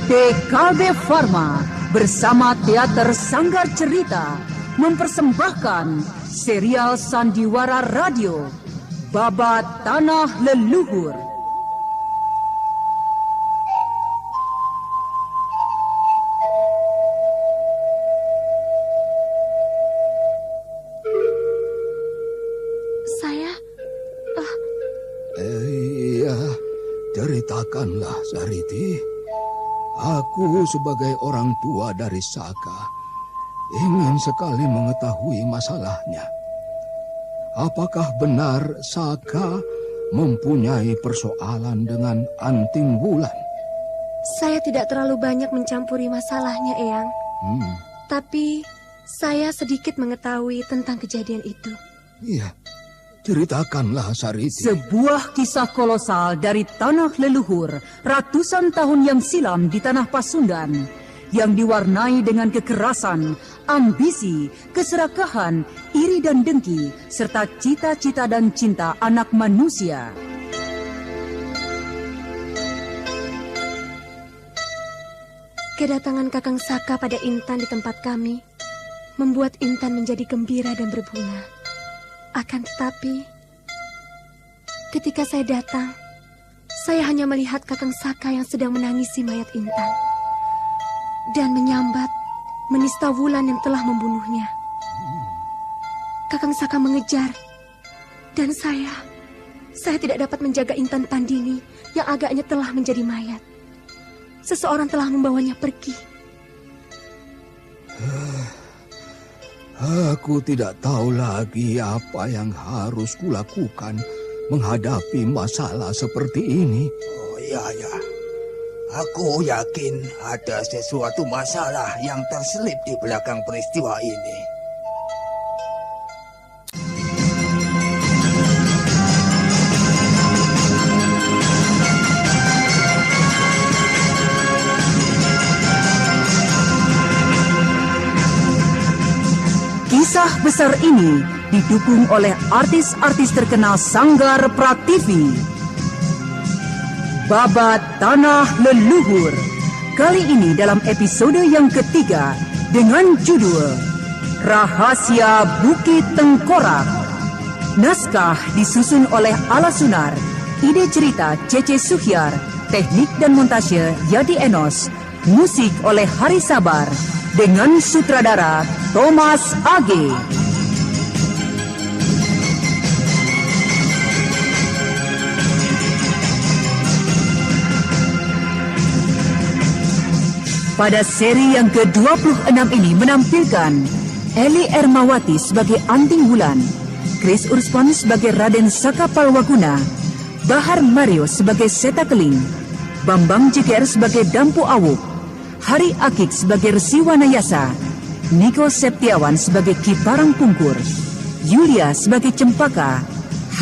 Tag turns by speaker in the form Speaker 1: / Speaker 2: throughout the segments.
Speaker 1: PT KB Pharma bersama Teater Sanggar Cerita mempersembahkan serial Sandiwara Radio Babat Tanah Leluhur.
Speaker 2: Ceritakanlah, Sariti. Aku sebagai orang tua dari Saka ingin sekali mengetahui masalahnya. Apakah benar Saka mempunyai persoalan dengan Anting Wulan?
Speaker 3: Saya tidak terlalu banyak mencampuri masalahnya, Eyang. Tapi saya sedikit mengetahui tentang kejadian itu.
Speaker 2: Iya. Ceritakanlah, Sariti.
Speaker 1: Sebuah kisah kolosal dari tanah leluhur ratusan tahun yang silam di tanah Pasundan yang diwarnai dengan kekerasan, ambisi, keserakahan, iri dan dengki, serta cita-cita dan cinta anak manusia.
Speaker 3: Kedatangan Kakang Saka pada Intan di tempat kami membuat Intan menjadi gembira dan berbunga. Akan tetapi, ketika saya datang, saya hanya melihat Kakang Saka yang sedang menangisi mayat Intan dan menyambat menista Wulan yang telah membunuhnya. Kakang Saka mengejar, dan saya tidak dapat menjaga Intan Pandini yang agaknya telah menjadi mayat. Seseorang telah membawanya pergi.
Speaker 2: Aku tidak tahu lagi apa yang harus kulakukan menghadapi masalah seperti ini.
Speaker 4: Oh ya. Aku yakin ada sesuatu masalah yang terselip di belakang peristiwa ini.
Speaker 1: Kisah besar ini didukung oleh artis-artis terkenal Sanggar Prativi. Babat Tanah Leluhur. Kali ini dalam episode yang ketiga dengan judul Rahasia Bukit Tengkorak. Naskah disusun oleh Ala Sunar. Ide cerita Cece Suhyar. Teknik dan montase Yadi Enos. Musik oleh Hari Sabar. Dengan sutradara Thomas AG. Pada seri yang ke-26 ini menampilkan Eli Ermawati sebagai Anting Wulan, Chris Urspon sebagai Raden Saka Palwaguna, Bahar Mario sebagai Seta Keling, Bambang Jeger sebagai Dampu Awuk, Hari Akik sebagai Resi Wanayasa, Niko Septiawan sebagai Ki Parang Pungkur, Yulia sebagai Cempaka,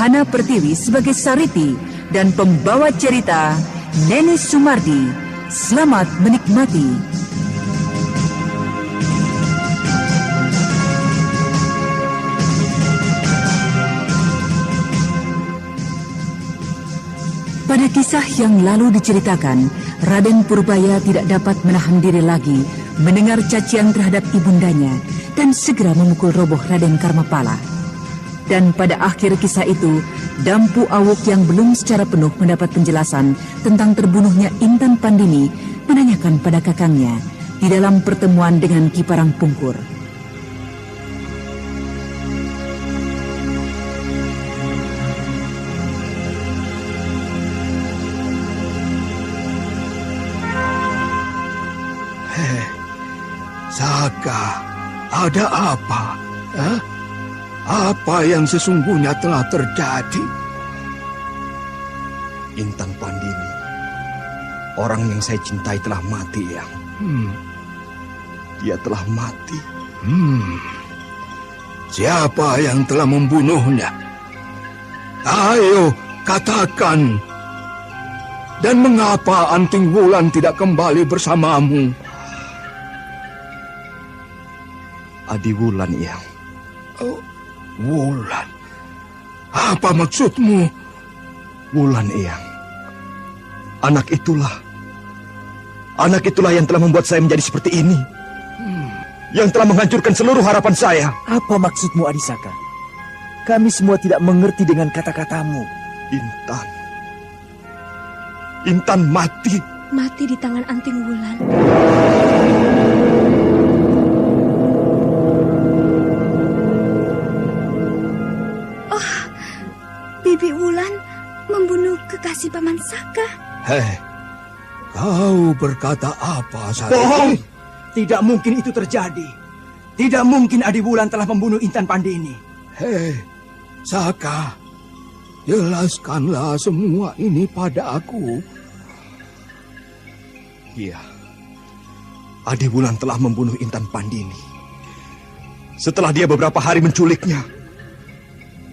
Speaker 1: Hana Pertiwi sebagai Sariti, dan pembawa cerita Neni Sumardi. Selamat menikmati. Pada kisah yang lalu diceritakan, Raden Purbaya tidak dapat menahan diri lagi mendengar cacian terhadap ibundanya dan segera memukul roboh Raden Karmapala. Dan pada akhir kisah itu, Dampu Awuk yang belum secara penuh mendapat penjelasan tentang terbunuhnya Intan Pandini menanyakan pada kakangnya di dalam pertemuan dengan Ki Parang Pungkur.
Speaker 2: Saka, ada apa? Apa yang sesungguhnya telah terjadi?
Speaker 4: Intan Pandini, orang yang saya cintai telah mati, Yang. Dia telah mati.
Speaker 2: Siapa yang telah membunuhnya? Ayo, katakan. Dan mengapa Anting Wulan tidak kembali bersamamu?
Speaker 4: Adi Wulan, Yang.
Speaker 2: Oh, Wulan. Apa maksudmu?
Speaker 4: Wulan, Eyang. Anak itulah
Speaker 5: Anak itulah yang telah membuat saya menjadi seperti ini. Yang telah menghancurkan seluruh harapan saya.
Speaker 6: Apa maksudmu, Adisaka? Kami semua tidak mengerti dengan kata-katamu.
Speaker 5: Intan. Intan mati.
Speaker 3: Mati di tangan Anting Wulan. Oh, Bibi Wulan membunuh kekasih Paman Saka.
Speaker 2: Hei, kau berkata apa, Sariti?
Speaker 6: Bohong! Tidak mungkin itu terjadi. Tidak mungkin Adi Wulan telah membunuh Intan Pandini.
Speaker 2: Hei, Saka, jelaskanlah semua ini pada aku.
Speaker 5: Iya. Adi Wulan telah membunuh Intan Pandini. Setelah dia beberapa hari menculiknya,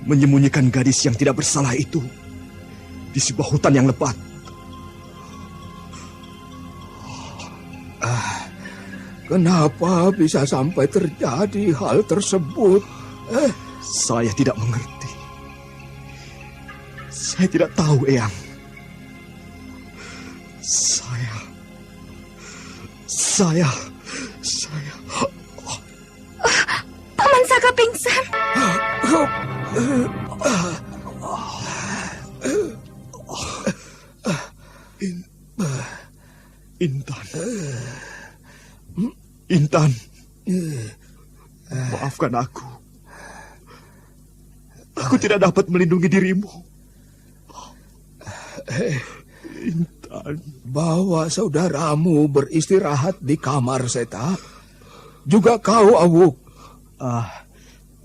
Speaker 5: menyembunyikan gadis yang tidak bersalah itu di sebuah hutan yang lebat.
Speaker 2: Kenapa bisa sampai terjadi hal tersebut?
Speaker 5: Saya tidak mengerti. Saya tidak tahu, Eyang. Saya...
Speaker 3: Paman Saka pingsan.
Speaker 5: Intan. Maafkan aku. Aku tidak dapat melindungi dirimu. Intan.
Speaker 2: Bawa saudaramu beristirahat di kamar, Seta. Juga kau, Awuk.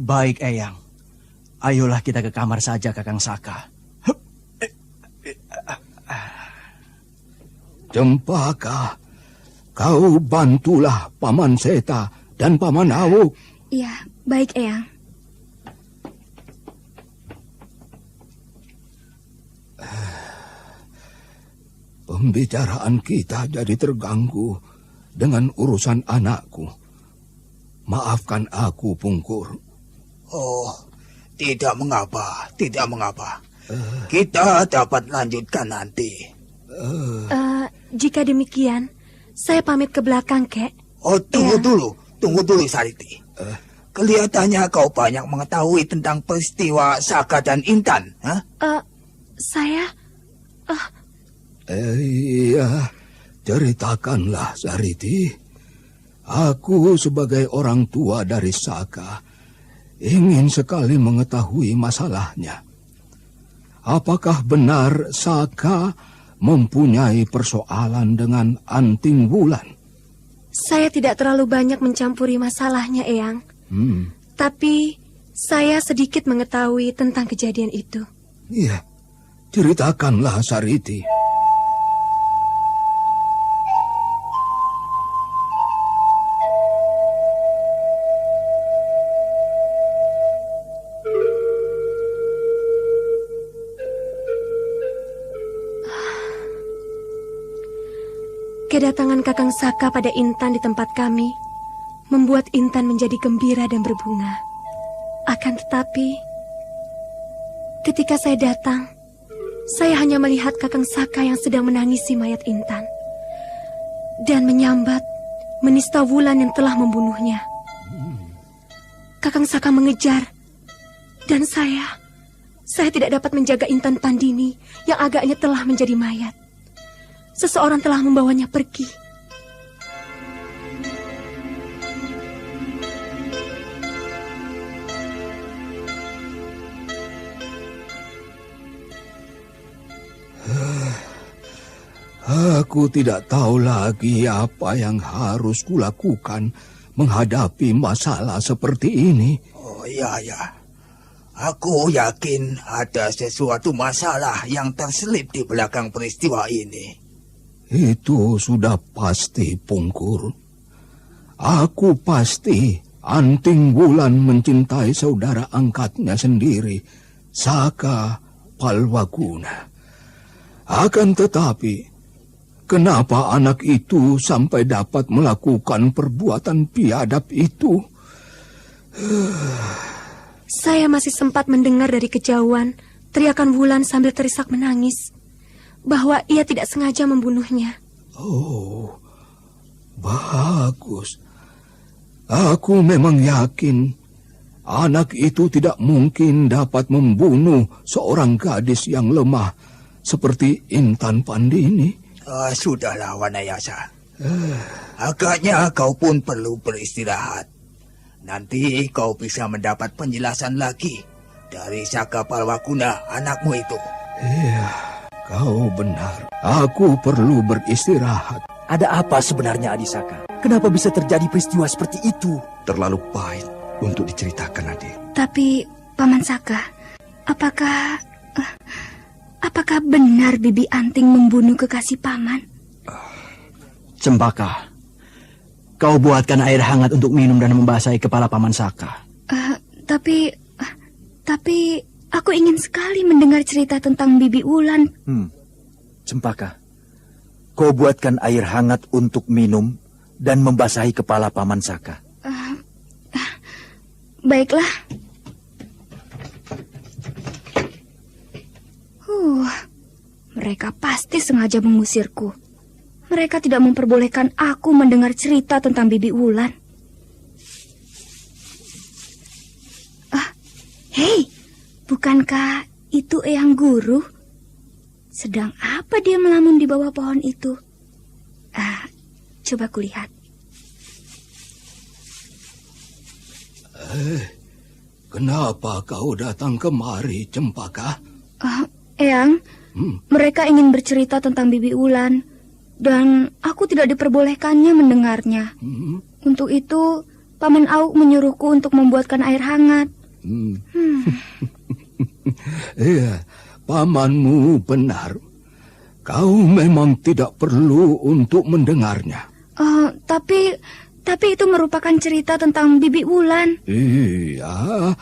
Speaker 6: Baik, Eyang. Ayolah kita ke kamar saja, Kakang Saka.
Speaker 2: Cempaka, kau bantulah Paman Seta dan Paman Awuk.
Speaker 3: Iya, baik Eyang.
Speaker 2: Pembicaraan kita jadi terganggu dengan urusan anakku. Maafkan aku, Pungkur.
Speaker 4: Oh, tidak mengapa, tidak mengapa. Kita dapat lanjutkan nanti.
Speaker 3: Jika demikian, saya pamit ke belakang, Kek.
Speaker 4: Oh, tunggu dulu, Sariti. Kelihatannya kau banyak mengetahui tentang peristiwa Saka dan Intan.
Speaker 3: Saya...
Speaker 2: Iya, ceritakanlah, Sariti. Aku sebagai orang tua dari Saka ingin sekali mengetahui masalahnya. Apakah benar Saka mempunyai persoalan dengan Anting Wulan?
Speaker 3: Saya tidak terlalu banyak mencampuri masalahnya, Eyang. Tapi saya sedikit mengetahui tentang kejadian itu.
Speaker 2: Iya, ceritakanlah, Sariti.
Speaker 3: Kedatangan Kakang Saka pada Intan di tempat kami membuat Intan menjadi gembira dan berbunga. Akan tetapi, ketika saya datang, saya hanya melihat Kakang Saka yang sedang menangisi mayat Intan dan menyambat menista Wulan yang telah membunuhnya. Kakang Saka mengejar dan saya tidak dapat menjaga Intan Pandini yang agaknya telah menjadi mayat. Seseorang telah membawanya pergi.
Speaker 2: Aku tidak tahu lagi apa yang harus kulakukan menghadapi masalah seperti ini.
Speaker 4: Oh, ya. Aku yakin ada sesuatu masalah yang terselip di belakang peristiwa ini.
Speaker 2: Itu sudah pasti, Pungkur. Aku pasti Anting Wulan mencintai saudara angkatnya sendiri, Saka Palwaguna. Akan tetapi, kenapa anak itu sampai dapat melakukan perbuatan biadab itu?
Speaker 3: Saya masih sempat mendengar dari kejauhan teriakan Wulan sambil terisak menangis bahwa ia tidak sengaja membunuhnya.
Speaker 2: Oh, Bagus. Aku memang yakin anak itu tidak mungkin dapat membunuh seorang gadis yang lemah seperti Intan Pandini.
Speaker 4: Sudahlah, Wanayasa. Agaknya kau pun perlu beristirahat. Nanti kau bisa mendapat penjelasan lagi dari Saka Palwakuna, anakmu itu.
Speaker 2: Iya, kau benar. Aku perlu beristirahat.
Speaker 6: Ada apa sebenarnya, Adisaka? Kenapa bisa terjadi peristiwa seperti itu?
Speaker 5: Terlalu pahit untuk diceritakan, adik.
Speaker 3: Tapi, Paman Saka, apakah benar Bibi Anting membunuh kekasih Paman?
Speaker 6: Cempaka, kau buatkan air hangat untuk minum dan membasahi kepala Paman Saka.
Speaker 3: Tapi aku ingin sekali mendengar cerita tentang Bibi Wulan.
Speaker 6: Cempaka, kau buatkan air hangat untuk minum dan membasahi kepala Paman Saka.
Speaker 3: Baiklah. Mereka pasti sengaja mengusirku. Mereka tidak memperbolehkan aku mendengar cerita tentang Bibi Wulan. Hei, bukankah itu Eyang Guru? Sedang apa dia melamun di bawah pohon itu? Coba kulihat.
Speaker 2: Kenapa kau datang kemari, Cempaka?
Speaker 3: Eyang, mereka ingin bercerita tentang Bibi Wulan, dan aku tidak diperbolehkannya mendengarnya. Untuk itu, Paman Auk menyuruhku untuk membuatkan air hangat.
Speaker 2: Iya, pamanmu benar. Kau memang tidak perlu untuk mendengarnya.
Speaker 3: Tapi itu merupakan cerita tentang Bibi Wulan.
Speaker 2: Iya,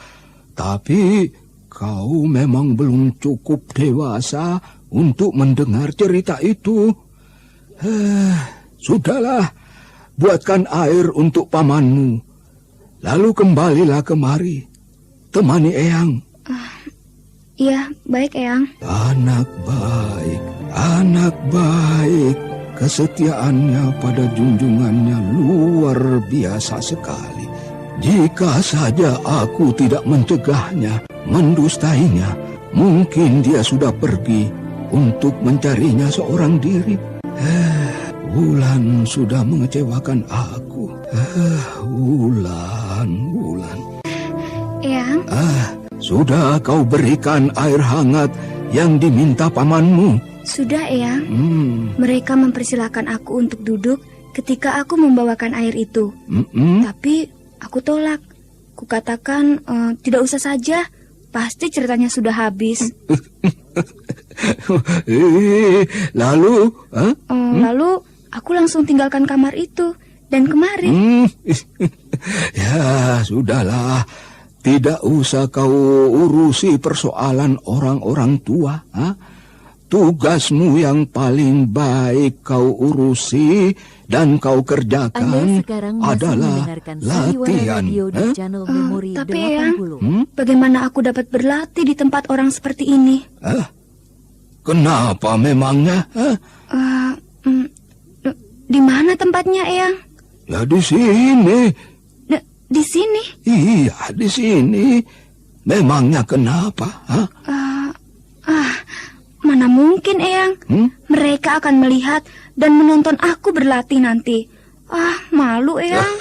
Speaker 2: tapi kau memang belum cukup dewasa untuk mendengar cerita itu. Sudahlah, buatkan air untuk pamanmu. Lalu kembalilah kemari. Temani Eyang.
Speaker 3: Iya, baik Eyang.
Speaker 2: Anak baik. Kesetiaannya pada junjungannya luar biasa sekali. Jika saja aku tidak mencegahnya, mendustainya, mungkin dia sudah pergi untuk mencarinya seorang diri. Wulan sudah mengecewakan aku. Wulan.
Speaker 3: Eyang?
Speaker 2: Sudah kau berikan air hangat yang diminta pamanmu?
Speaker 3: Sudah, Eyang. Mereka mempersilahkan aku untuk duduk ketika aku membawakan air itu. Tapi aku tolak. Kukatakan tidak usah saja. Pasti ceritanya sudah habis.
Speaker 2: Lalu?
Speaker 3: Lalu aku langsung tinggalkan kamar itu dan kemari.
Speaker 2: Ya, sudahlah. Tidak usah kau urusi persoalan orang-orang tua. Tugasmu yang paling baik kau urusi dan kau kerjakan adalah latihan.
Speaker 3: Tapi Eyang, bagaimana aku dapat berlatih di tempat orang seperti ini?
Speaker 2: Kenapa memangnya?
Speaker 3: Di mana tempatnya, Eyang?
Speaker 2: Ya di sini.
Speaker 3: Di sini?
Speaker 2: Iya, di sini. Memangnya kenapa?
Speaker 3: Mana mungkin, Eyang. Mereka akan melihat dan menonton aku berlatih nanti. Malu, Eyang.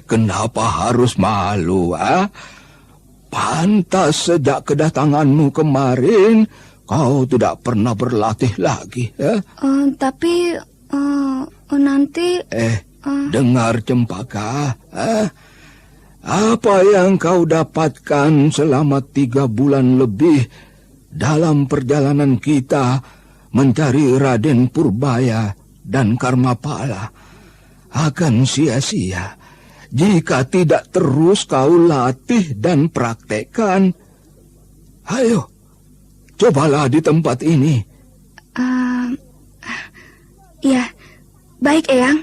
Speaker 2: Kenapa harus malu, Pantas sejak kedatanganmu kemarin, kau tidak pernah berlatih lagi,
Speaker 3: Tapi, nanti...
Speaker 2: Dengar, Cempaka, apa yang kau dapatkan selama 3 bulan lebih dalam perjalanan kita mencari Raden Purbaya dan Karmapala akan sia-sia jika tidak terus kau latih dan praktekkan. Ayo, cobalah di tempat ini.
Speaker 3: Ya, baik, Eyang.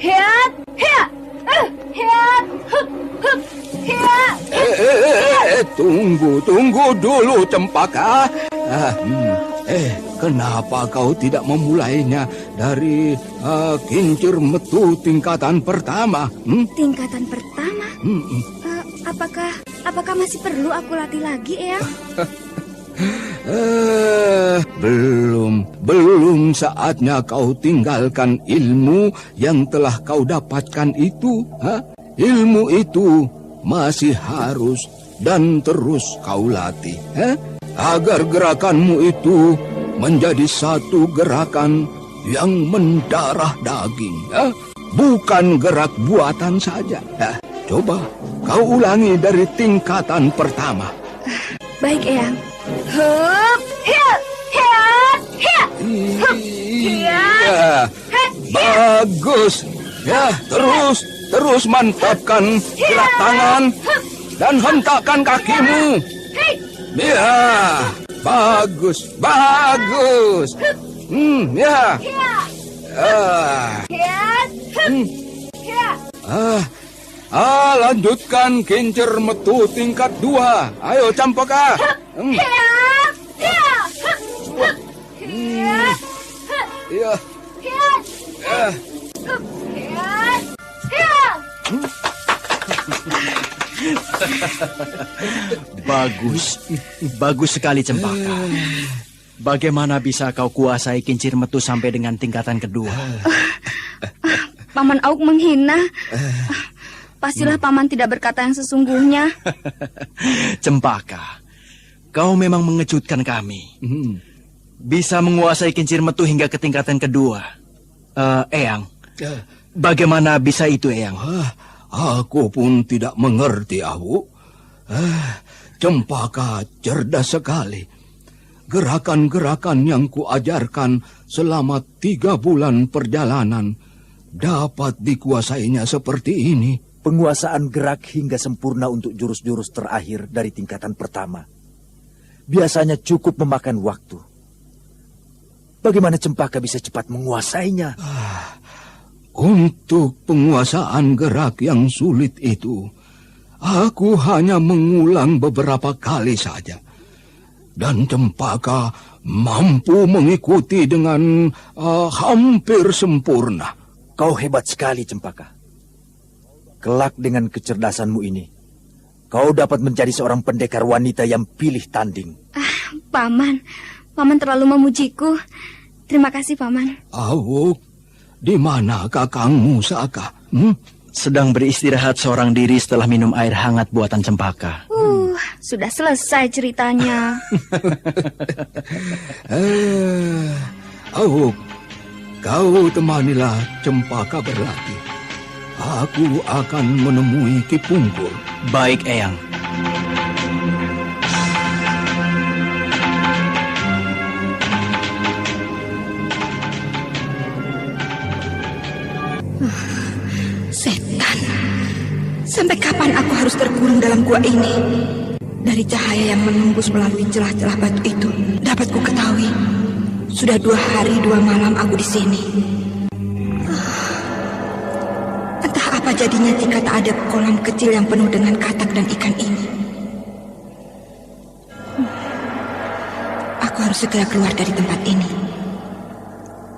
Speaker 3: Hiat.
Speaker 2: Tunggu dulu, Cempaka. kenapa kau tidak memulainya dari kincir metu tingkatan pertama?
Speaker 3: Tingkatan pertama? Apakah masih perlu aku latih lagi, Eyang?
Speaker 2: Belum saatnya kau tinggalkan ilmu yang telah kau dapatkan itu. Ilmu itu masih harus dan terus kau latih, agar gerakanmu itu menjadi satu gerakan yang mendarah daging, bukan gerak buatan saja. Coba kau ulangi dari tingkatan pertama.
Speaker 3: Baik, Eyang. Hup, hiya, hiya, hiya.
Speaker 2: Iya, bagus. Ya, terus mantapkan gerak tangan dan hentakkan kakimu. Ya, bagus. Ya. Lanjutkan kincir metu tingkat 2. Ayo, Campaka. Iya.
Speaker 6: Bagus sekali Cempaka. Bagaimana bisa kau kuasai kincir metu sampai dengan tingkatan kedua?
Speaker 3: Paman Auk menghina. Pastilah Paman tidak berkata yang sesungguhnya.
Speaker 6: Cempaka, kau memang mengejutkan kami. Bisa menguasai kincir metu hingga ke tingkatan kedua. Eyang, bagaimana bisa itu, Eyang?
Speaker 2: Aku pun tidak mengerti, Awu. Cempaka cerdas sekali. Gerakan-gerakan yang kuajarkan selama 3 bulan perjalanan dapat dikuasainya seperti ini.
Speaker 6: Penguasaan gerak hingga sempurna untuk jurus-jurus terakhir dari tingkatan pertama biasanya cukup memakan waktu. Bagaimana Cempaka bisa cepat menguasainya?
Speaker 2: Untuk penguasaan gerak yang sulit itu, aku hanya mengulang beberapa kali saja. Dan Cempaka mampu mengikuti dengan hampir sempurna.
Speaker 6: Kau hebat sekali, Cempaka. Kelak dengan kecerdasanmu ini, kau dapat menjadi seorang pendekar wanita yang pilih tanding.
Speaker 3: Paman terlalu memujiku. Terima kasih, Paman.
Speaker 2: Awuk, di mana kakangmu, Saka?
Speaker 6: Sedang beristirahat seorang diri setelah minum air hangat buatan Cempaka.
Speaker 3: Sudah selesai ceritanya.
Speaker 2: Awuk, kau temanilah Cempaka berlatih. Aku akan menemui Ki Pungkur.
Speaker 6: Baik, Eyang.
Speaker 7: Setan, sampai kapan aku harus terkurung dalam gua ini? Dari cahaya yang menembus melalui celah-celah batu itu, dapat ku ketahui sudah 2 hari 2 malam aku di sini. Entah apa jadinya jika tak ada kolam kecil yang penuh dengan katak dan ikan ini. Aku harus segera keluar dari tempat ini.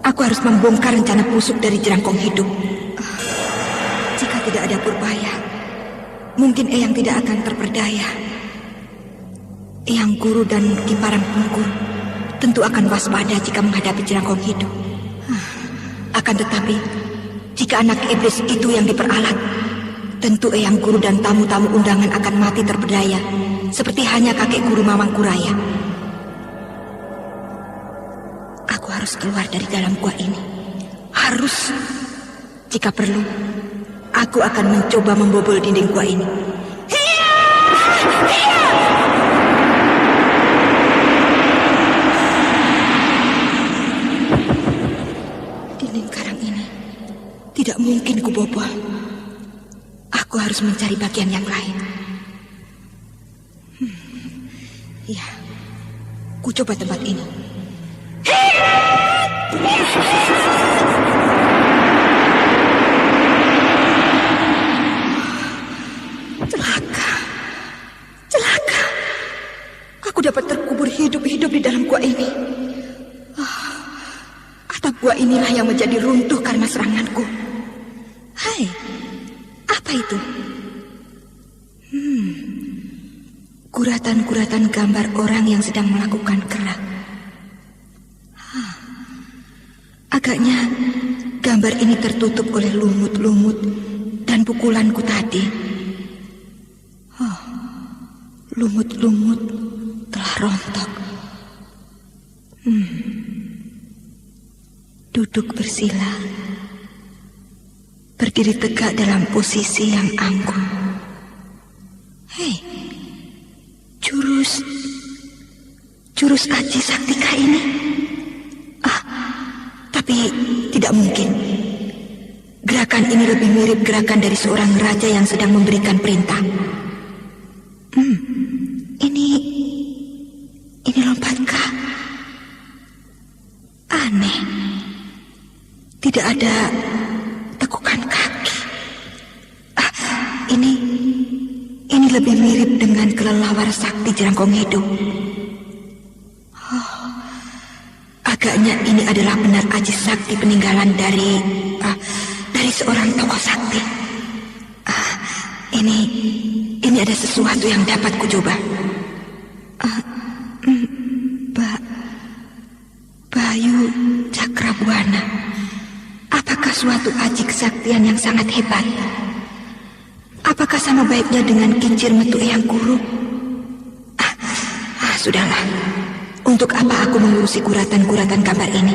Speaker 7: Aku harus membongkar rencana busuk dari jerangkong hidup. Jika tidak ada Purbaya, mungkin Eyang tidak akan terperdaya. Eyang Guru dan Ki Parang Pungkur tentu akan waspada jika menghadapi jerangkong hidup. Akan tetapi, jika anak iblis itu yang diperalat, tentu Eyang Guru dan tamu-tamu undangan akan mati terpedaya, seperti hanya kakek guru Mamangkuraya. Aku harus keluar dari dalam gua ini. Harus. Jika perlu, aku akan mencoba membobol dinding gua ini. Dinding karang ini tidak mungkin kubobol. Aku harus mencari bagian yang lain. Ya, ku coba tempat ini. Celaka. Aku dapat terkubur hidup-hidup di dalam gua ini. menjadi runtuh karena seranganku. Hai, apa itu? Guratan-guratan gambar orang yang sedang melakukan gerak. Agaknya gambar ini tertutup oleh lumut-lumut dan pukulanku tadi. Lumut-lumut telah rontok. Duduk bersila, berdiri tegak dalam posisi yang anggun. Hei, jurus Aji Saktika ini? Tapi tidak mungkin. Gerakan ini lebih mirip gerakan dari seorang raja yang sedang memberikan perintah. Ini lompatkah? Aneh. Tidak ada tekukan kaki. Ini lebih mirip dengan kelelawar sakti Jerangkong Hidup. Agaknya ini adalah benar Aji Sakti peninggalan dari seorang tokoh sakti. Ini ada sesuatu yang dapat kucoba. Bayu Cakrabuana. Apakah suatu aji kesaktian yang sangat hebat? Apakah sama baiknya dengan kincir metu Eyang Guru? Sudahlah. Untuk apa aku mengurusi guratan-guratan gambar ini?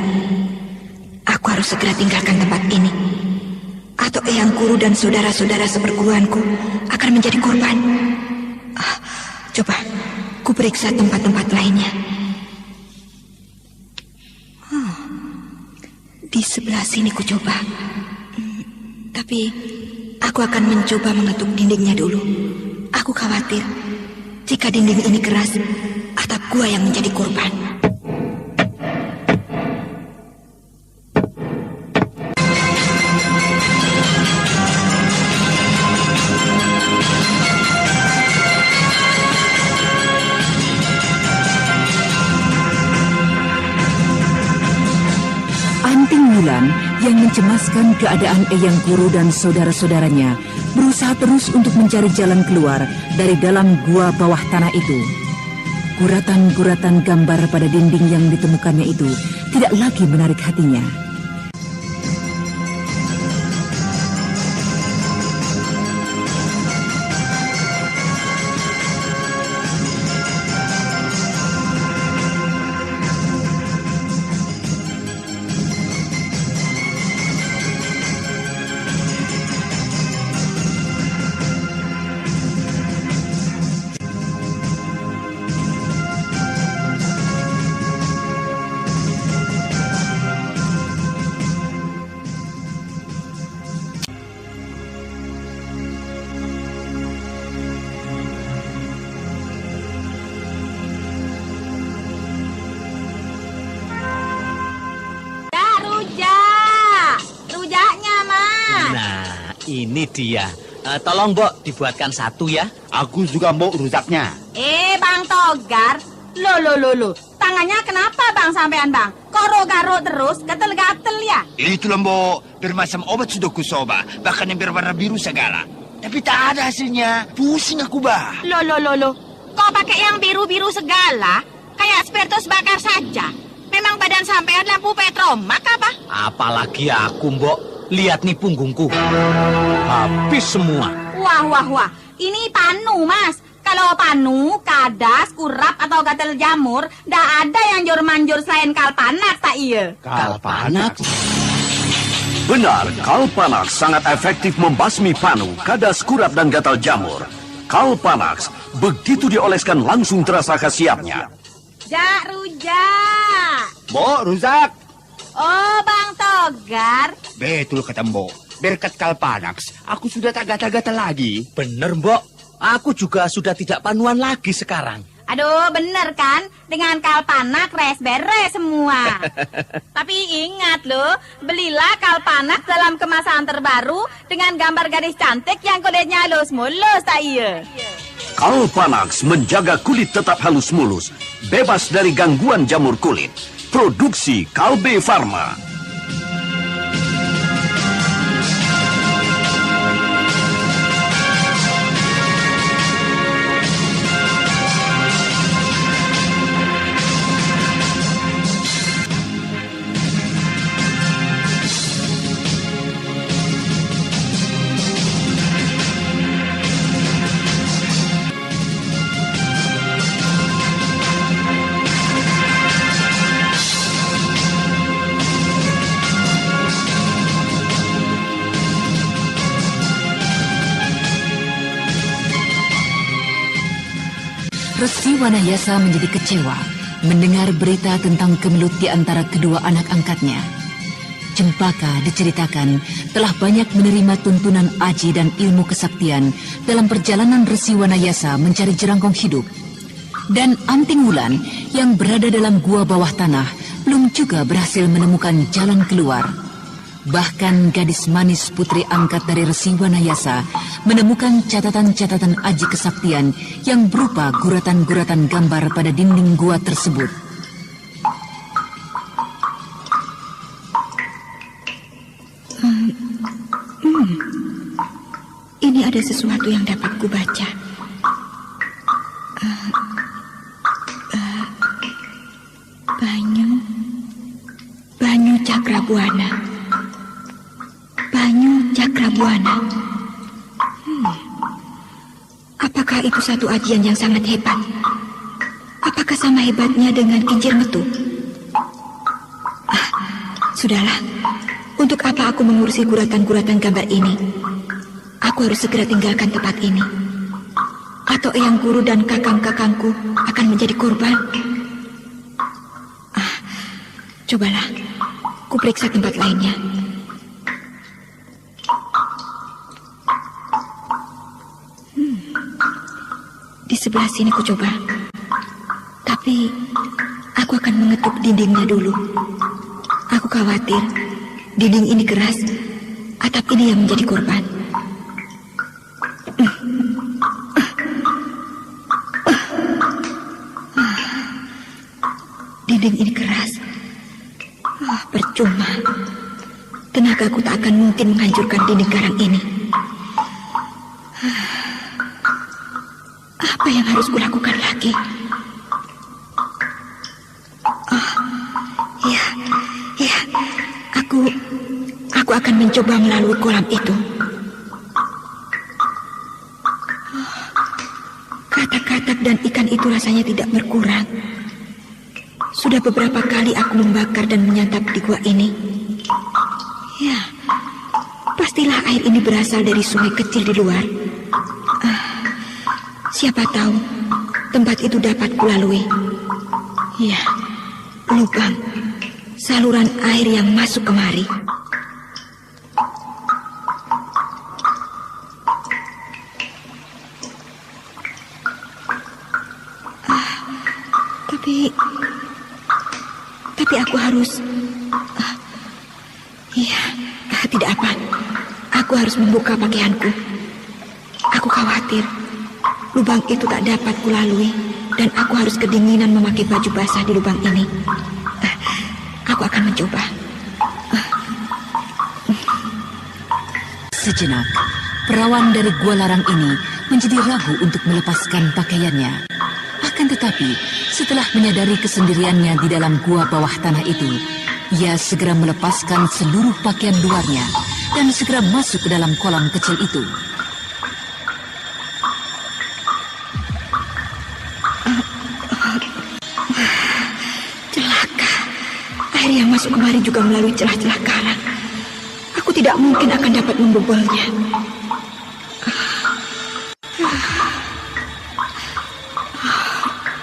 Speaker 7: Aku harus segera tinggalkan tempat ini. Atau Eyang Guru dan saudara-saudara seperguruanku akan menjadi korban. Coba, ku periksa tempat-tempat lainnya. Di sebelah sini ku coba. Tapi aku akan mencoba mengetuk dindingnya dulu. Aku khawatir jika dinding ini keras, atap gua yang menjadi korban.
Speaker 1: Anting Wulan yang mencemaskan keadaan Eyang Guru dan saudara-saudaranya berusaha terus untuk mencari jalan keluar dari dalam gua bawah tanah itu. Guratan-guratan gambar pada dinding yang ditemukannya itu tidak lagi menarik hatinya.
Speaker 8: Ini dia. Tolong, Mbok, dibuatkan satu ya.
Speaker 9: Aku juga mau rusaknya.
Speaker 10: Bang Togar. Loh. Tangannya kenapa, Bang, sampean, Bang? Koro-karo terus, gatel-gatel ya?
Speaker 9: Itu loh, Mbok. Bermacam obat sudah kusoba. Bahkan yang berwarna biru segala. Tapi tak ada hasilnya. Pusing aku, Bah.
Speaker 10: Loh. Kok pakai yang biru-biru segala? Kayak spiritus bakar saja. Memang badan sampean lampu petromak apa?
Speaker 8: Apalagi aku, Mbok. Lihat nih punggungku. Habis semua.
Speaker 10: Wah. Ini panu, Mas. Kalau panu, kadas, kurap, atau gatel jamur, ndak ada yang jor-manjur selain Kalpanax, tak iya?
Speaker 8: Kalpanax?
Speaker 11: Benar, Kalpanax sangat efektif membasmi panu, kadas, kurap, dan gatal jamur. Kalpanax, begitu dioleskan langsung terasa khasiatnya.
Speaker 10: Jak rujak.
Speaker 9: Mbok, rusak.
Speaker 10: Oh, Bang Togar.
Speaker 9: Betul kata Mbok. Berkat Kalpanax, aku sudah tak gatal-gatal lagi.
Speaker 8: Bener, Mbok. Aku juga sudah tidak panuan lagi sekarang.
Speaker 10: Aduh, bener kan? Dengan Kalpanax beres semua. Tapi ingat loh, belilah Kalpanax dalam kemasan terbaru dengan gambar gadis cantik yang kulitnya halus-mulus, tak iya?
Speaker 11: Kalpanax menjaga kulit tetap halus mulus, bebas dari gangguan jamur kulit. Produksi Kalbe Farma.
Speaker 1: Resi Wanayasa menjadi kecewa mendengar berita tentang kemelut di antara kedua anak angkatnya. Cempaka diceritakan telah banyak menerima tuntunan aji dan ilmu kesaktian dalam perjalanan Resi Wanayasa mencari jerangkong hidup. Dan Anting Wulan yang berada dalam gua bawah tanah belum juga berhasil menemukan jalan keluar. Bahkan gadis manis putri angkat dari Resi Wanayasa menemukan catatan-catatan aji kesaktian yang berupa guratan-guratan gambar pada dinding gua tersebut.
Speaker 7: Ini ada sesuatu yang dapat kubaca. Banyu Cakrabuana. Banyu Cakrabuana. Apakah itu satu ajian yang sangat hebat? Apakah sama hebatnya dengan kincir metu? Sudahlah. Untuk apa aku mengurusi guratan-guratan gambar ini? Aku harus segera tinggalkan tempat ini. Atau Eyang Guru dan kakang-kakangku akan menjadi korban. Cobalah, kuperiksa tempat lainnya. Di sebelah sini ku coba. Tapi aku akan mengetuk dindingnya dulu. Aku khawatir dinding ini keras, atap ini yang menjadi korban. Dinding ini keras. Percuma. Tenagaku tak akan mungkin menghancurkan dinding karang ini. Apa yang harus kulakukan lagi? Ya, aku akan mencoba melalui kolam itu. Katak-katak dan ikan itu rasanya tidak berkurang. Sudah beberapa kali aku membakar dan menyantap di gua ini. Ya, pastilah air ini berasal dari sungai kecil di luar. Siapa tahu tempat itu dapat kulalui. Ya, lubang, saluran air yang masuk kemari. Tapi aku harus... tidak apa. Aku harus membuka pakaianku. Aku khawatir lubang itu tak dapat kulalui dan aku harus kedinginan memakai baju basah di lubang ini. Aku akan mencoba.
Speaker 1: Sejenak, perawan dari gua larang ini menjadi ragu untuk melepaskan pakaiannya. Akan tetapi, setelah menyadari kesendiriannya di dalam gua bawah tanah itu, ia segera melepaskan seluruh pakaian luarnya dan segera masuk ke dalam kolam kecil itu.
Speaker 7: Celaka. Air yang masuk kemari juga melalui celah-celah karang. Aku tidak mungkin akan dapat membobolnya.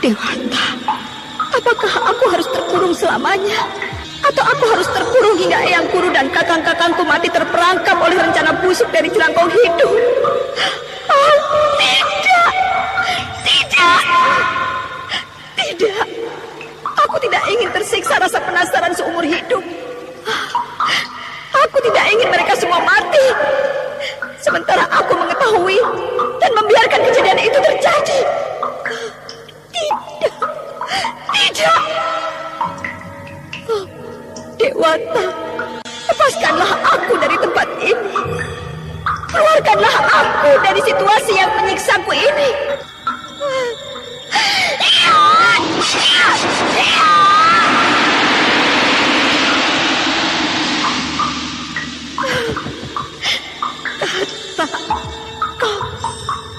Speaker 7: Dewata, apakah aku harus terkurung selamanya? Atau aku harus terkurung hingga Eyang Guru dan kakang-kakangku mati terperangkap oleh rencana busuk dari jelangkong hidup? Oh, tidak! Tidak! Aku tidak ingin tersiksa rasa penasaran seumur hidup. Aku tidak ingin mereka semua mati. Sementara aku mengetahui dan membiarkan kejadian itu terjadi. Tidak. Dewata, lepaskanlah aku dari tempat ini. Keluarkanlah aku dari situasi yang menyiksaku ini.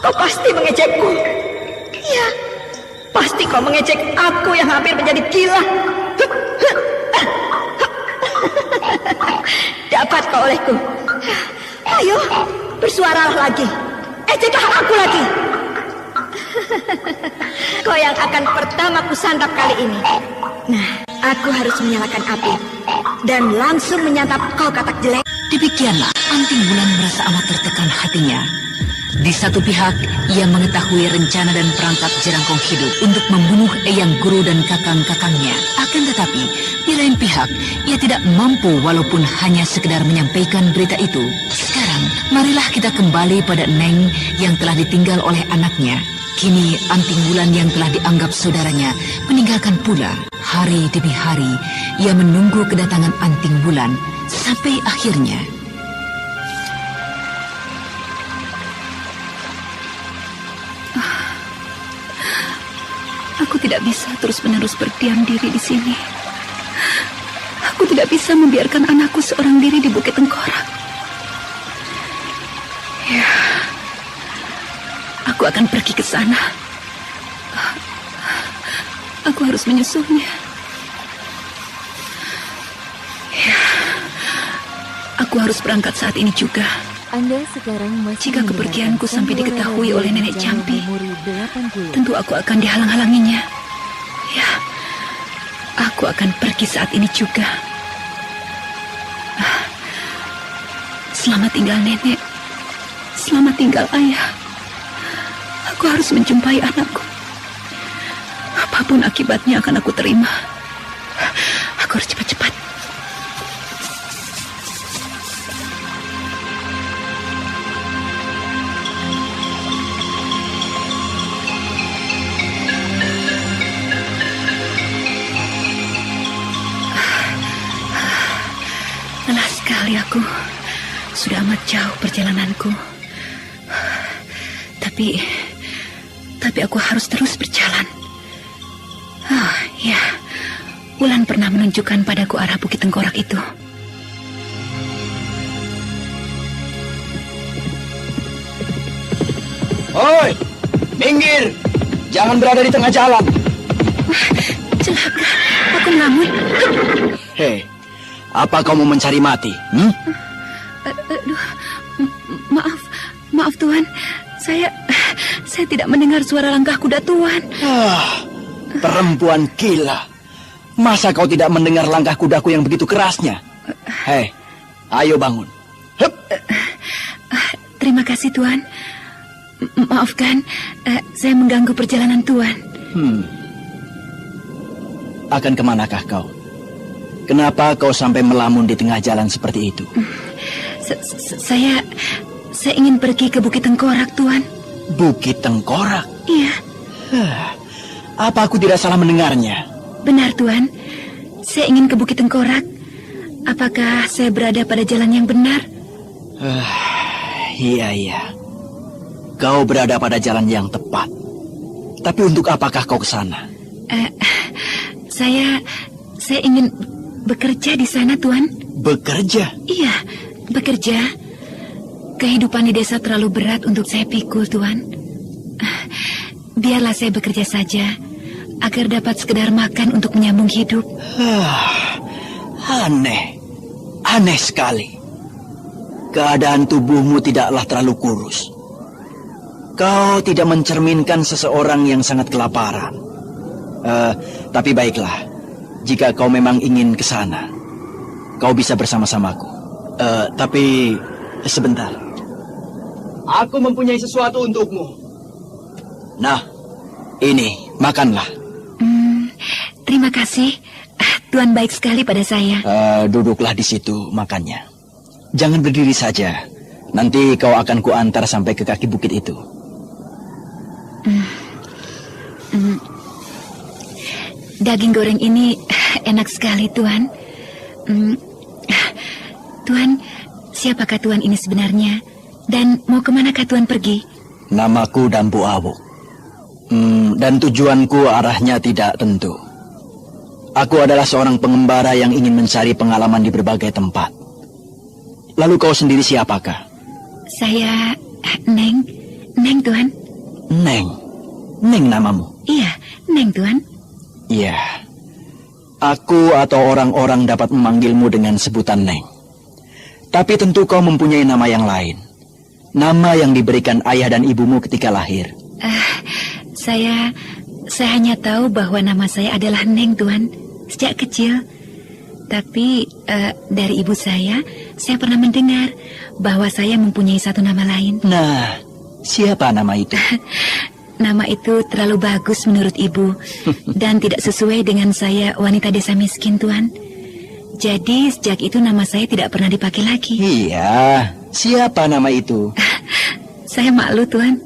Speaker 7: Kau pasti mengejekku. Ya, pasti kau mengejek aku yang hampir menjadi gila. Dapat kau olehku. Ayo, bersuaralah lagi. Ejeklah aku lagi. Kau yang akan pertama kusantap kali ini. Nah, aku harus menyalakan api dan langsung menyantap kau katak jelek.
Speaker 1: Demikianlah Anting Wulan merasa amat tertekan hatinya. Di satu pihak, ia mengetahui rencana dan perangkap Jerangkong Hidup untuk membunuh Eyang Guru dan kakang-kakangnya. Akan tetapi, di lain pihak, ia tidak mampu walaupun hanya sekedar menyampaikan berita itu. Sekarang, marilah kita kembali pada Neng yang telah ditinggal oleh anaknya. Kini, Anting Wulan yang telah dianggap saudaranya meninggalkan pula. Hari demi hari, ia menunggu kedatangan Anting Wulan sampai akhirnya.
Speaker 12: Aku tidak bisa terus-menerus berdiam diri di sini. Aku tidak bisa membiarkan anakku seorang diri di Bukit Tengkorak. Ya, aku akan pergi ke sana. Aku harus menyusulnya. Ya, aku harus berangkat saat ini juga.
Speaker 3: Anda sekarang masih
Speaker 12: jika kepergianku sampai diketahui oleh Nenek Campi, tentu aku akan dihalang-halanginya. Ya, aku akan pergi saat ini juga. Selamat tinggal Nenek. Selamat tinggal Ayah. Aku harus menjumpai anakku. Apapun akibatnya akan aku terima. Aku harus cepat-cepat. Lelah sekali aku. Sudah amat jauh perjalananku. Tapi aku harus terus berjalan. Ya, Wulan pernah menunjukkan padaku arah Bukit Tengkorak itu.
Speaker 5: Hoi, minggir! Jangan berada di tengah jalan.
Speaker 12: Celaka, aku ngelamun.
Speaker 5: Hei, apa kau mau mencari mati?
Speaker 12: Aduh, maaf Tuan. Saya tidak mendengar suara langkah kuda Tuan.
Speaker 5: Perempuan gila. Masa kau tidak mendengar langkah kudaku yang begitu kerasnya? Hei, ayo bangun. Hup.
Speaker 12: Terima kasih Tuan. Maafkan, saya mengganggu perjalanan Tuan.
Speaker 5: Akan kemanakah kau? Kenapa kau sampai melamun di tengah jalan seperti itu?
Speaker 12: Saya ingin pergi ke Bukit Tengkorak, Tuan.
Speaker 5: Bukit Tengkorak?
Speaker 12: Iya.
Speaker 5: Apa aku tidak salah mendengarnya?
Speaker 12: Benar, Tuan. Saya ingin ke Bukit Tengkorak. Apakah saya berada pada jalan yang benar?
Speaker 5: Iya. Kau berada pada jalan yang tepat. Tapi untuk apakah kau ke sana?
Speaker 12: Saya ingin bekerja di sana, Tuan.
Speaker 5: Bekerja?
Speaker 12: Iya, bekerja. Kehidupan di desa terlalu berat untuk saya pikul, Tuan. Biarlah saya bekerja saja, agar dapat sekedar makan untuk menyambung hidup.
Speaker 5: Aneh sekali. Keadaan tubuhmu tidaklah terlalu kurus. Kau tidak mencerminkan seseorang yang sangat kelaparan. Tapi baiklah, jika kau memang ingin ke sana, kau bisa bersama-samaku. Tapi sebentar. Aku mempunyai sesuatu untukmu. Nah, ini, makanlah.
Speaker 12: Terima kasih. Tuan baik sekali pada saya.
Speaker 5: Duduklah di situ, makannya. Jangan berdiri saja. Nanti kau akan kuantar sampai ke kaki bukit itu.
Speaker 12: Daging goreng ini enak sekali, Tuan. Tuan, siapakah Tuan ini sebenarnya? Dan mau kemanakah Tuan pergi?
Speaker 5: Namaku Dampu Awuk. Dan tujuanku arahnya tidak tentu. Aku adalah seorang pengembara yang ingin mencari pengalaman di berbagai tempat. Lalu kau sendiri siapakah?
Speaker 12: Saya Neng. Neng, Tuan.
Speaker 5: Neng? Neng namamu?
Speaker 12: Iya, Neng, Tuan.
Speaker 5: Iya. Aku atau orang-orang dapat memanggilmu dengan sebutan Neng. Tapi tentu kau mempunyai nama yang lain. Nama yang diberikan ayah dan ibumu ketika lahir.
Speaker 12: Saya hanya tahu bahwa nama saya adalah Neng, Tuan, sejak kecil. Tapi dari ibu saya pernah mendengar bahwa saya mempunyai satu nama lain.
Speaker 13: Nah, siapa nama itu?
Speaker 12: Nama itu terlalu bagus menurut ibu dan tidak sesuai dengan saya, wanita desa miskin, Tuan. Jadi sejak itu nama saya tidak pernah dipakai lagi.
Speaker 13: Iya, siapa nama itu?
Speaker 12: Saya malu, Tuan.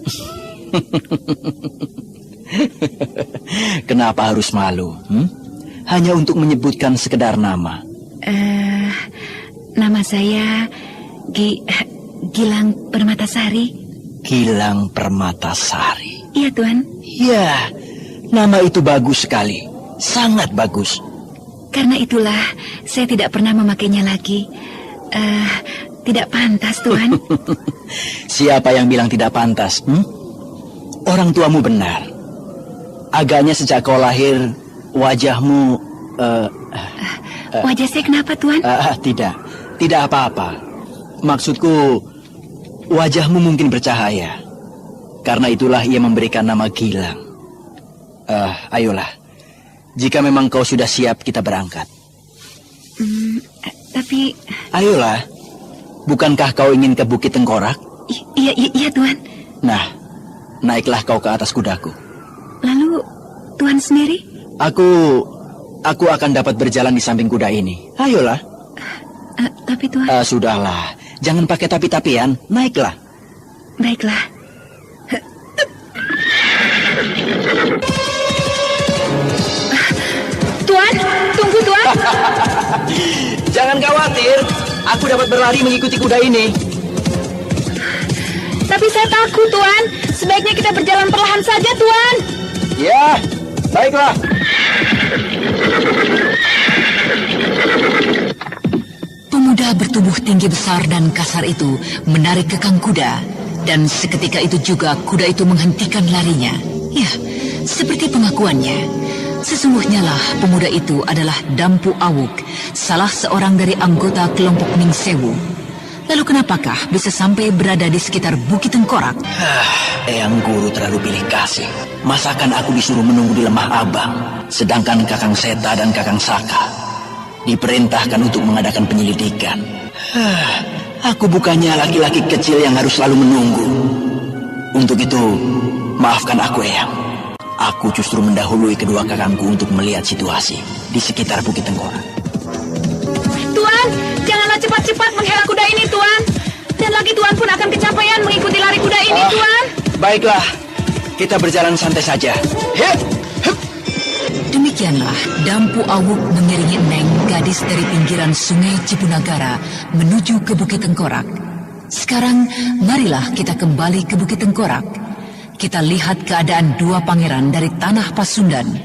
Speaker 13: Kenapa harus malu? Hanya untuk menyebutkan sekedar nama.
Speaker 12: Nama saya Gilang Permatasari.
Speaker 13: Gilang Permatasari.
Speaker 12: Iya, Tuan.
Speaker 13: Ya, nama itu bagus sekali. Sangat bagus.
Speaker 12: Karena itulah saya tidak pernah memakainya lagi. Tidak pantas, Tuan.
Speaker 13: Siapa yang bilang tidak pantas? Orang tuamu benar. Agaknya sejak kau lahir, wajahmu...
Speaker 12: wajah saya kenapa, Tuan?
Speaker 13: Tidak apa-apa. Maksudku, wajahmu mungkin bercahaya. Karena itulah ia memberikan nama Gilang. Ayolah, jika memang kau sudah siap, kita berangkat.
Speaker 12: Tapi...
Speaker 13: Ayolah, bukankah kau ingin ke Bukit Tengkorak?
Speaker 12: Iya, Tuan.
Speaker 13: Nah, naiklah kau ke atas kudaku.
Speaker 12: Lalu, Tuan sendiri?
Speaker 13: Aku akan dapat berjalan di samping kuda ini. Ayolah.
Speaker 12: Tapi Tuan...
Speaker 13: Sudahlah, jangan pakai tapi-tapian. Naiklah.
Speaker 12: Baiklah.
Speaker 7: Tuan, tunggu Tuan.
Speaker 13: Jangan khawatir, aku dapat berlari mengikuti kuda ini.
Speaker 7: Tapi saya takut Tuan. Sebaiknya kita berjalan perlahan saja Tuan.
Speaker 13: Ya, baiklah.
Speaker 1: Pemuda bertubuh tinggi besar dan kasar itu menarik kekang kuda. Dan seketika itu juga kuda itu menghentikan larinya. Ya, seperti pengakuannya. Sesungguhnya lah pemuda itu adalah Dampu Awuk, salah seorang dari anggota kelompok Ning Sewu. Lalu kenapakah bisa sampai berada di sekitar Bukit Tengkorak?
Speaker 13: Eyang Guru terlalu pilih kasih. Masakan aku disuruh menunggu di Lemah Abang, sedangkan Kakang Seta dan Kakang Saka diperintahkan untuk mengadakan penyelidikan. Aku bukannya laki-laki kecil yang harus selalu menunggu. Untuk itu, maafkan aku, Eyang. Aku justru mendahului kedua kakangku untuk melihat situasi di sekitar Bukit Tengkorak.
Speaker 7: Tuan, janganlah cepat-cepat menghela kuda ini, Tuan. Dan lagi Tuan pun akan kecapean mengikuti lari kuda ini, Tuan.
Speaker 13: Baiklah, kita berjalan santai saja.
Speaker 1: Demikianlah Dampu Awuk mengiringi Neng, gadis dari pinggiran sungai Cipunagara, menuju ke Bukit Tengkorak. Sekarang, marilah kita kembali ke Bukit Tengkorak. Kita lihat keadaan dua pangeran dari tanah Pasundan.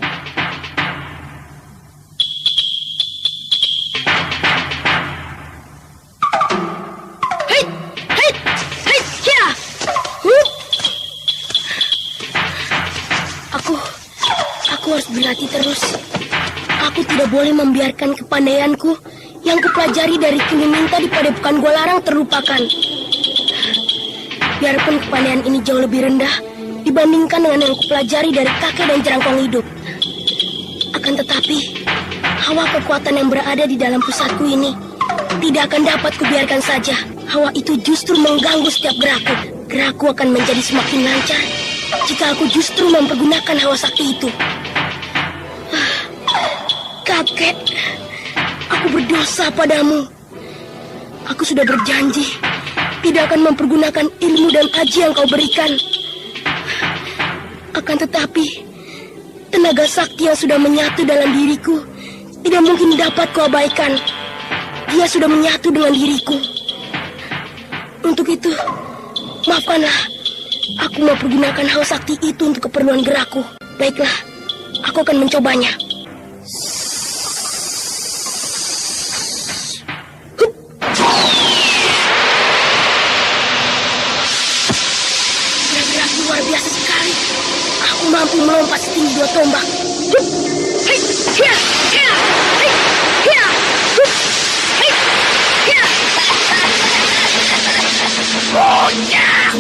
Speaker 14: Aku harus berlatih terus. Aku tidak boleh membiarkan kepandaianku yang kupelajari dari Kini Minta di Padepokan Gua Larang terlupakan. Biarpun kepandaian ini jauh lebih rendah dibandingkan dengan yang kupelajari dari kakek dan jerangkong hidup. Akan tetapi, hawa kekuatan yang berada di dalam pusatku ini tidak akan dapat kubiarkan saja. Hawa itu justru mengganggu setiap gerakku. Gerakku akan menjadi semakin lancar jika aku justru mempergunakan hawa sakti itu. Kakek, aku berdosa padamu. Aku sudah berjanji tidak akan mempergunakan ilmu dan aji yang kau berikan. Akan tetapi, tenaga sakti yang sudah menyatu dalam diriku tidak mungkin dapat kuabaikan. Dia sudah menyatu dengan diriku. Untuk itu, maafkanlah. Aku mau pergunakan hawa sakti itu untuk keperluan gerakku. Baiklah, aku akan mencobanya. Gerak-gerak luar biasa sekali. Aku mampu melompat setinggi 2 tombak.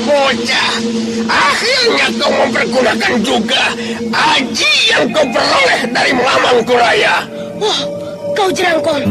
Speaker 15: Bocah, akhirnya kau mempergunakan juga aji yang kau peroleh dari Mamangkuraya.
Speaker 14: Oh, kau Jerangkong.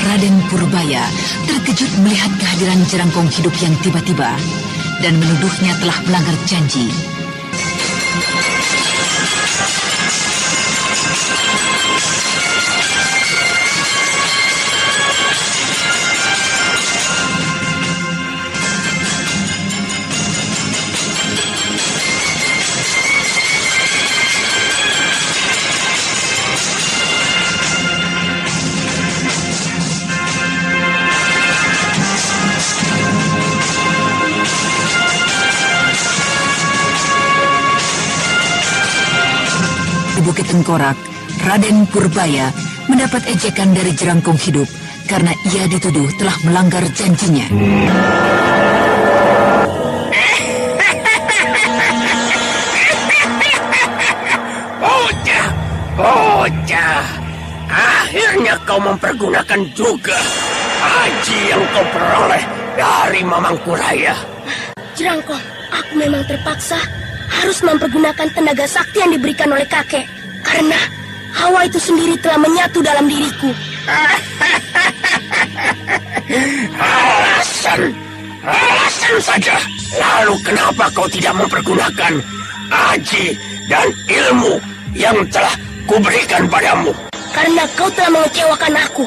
Speaker 1: Raden Purbaya terkejut melihat kehadiran Jerangkong Hidup yang tiba-tiba dan menuduhnya telah melanggar janji. Bukit Tengkorak, Raden Purbaya mendapat ejekan dari Jerangkong Hidup karena ia dituduh telah melanggar janjinya.
Speaker 15: Bocah, akhirnya kau mempergunakan juga aji yang kau peroleh dari Mamangkuraya.
Speaker 14: Jerangkong, aku memang terpaksa harus mempergunakan tenaga sakti yang diberikan oleh kakek. Karena hawa itu sendiri telah menyatu dalam diriku.
Speaker 15: Alasan saja. Lalu kenapa kau tidak mempergunakan aji dan ilmu yang telah kuberikan padamu?
Speaker 14: Karena kau telah mengecewakan aku.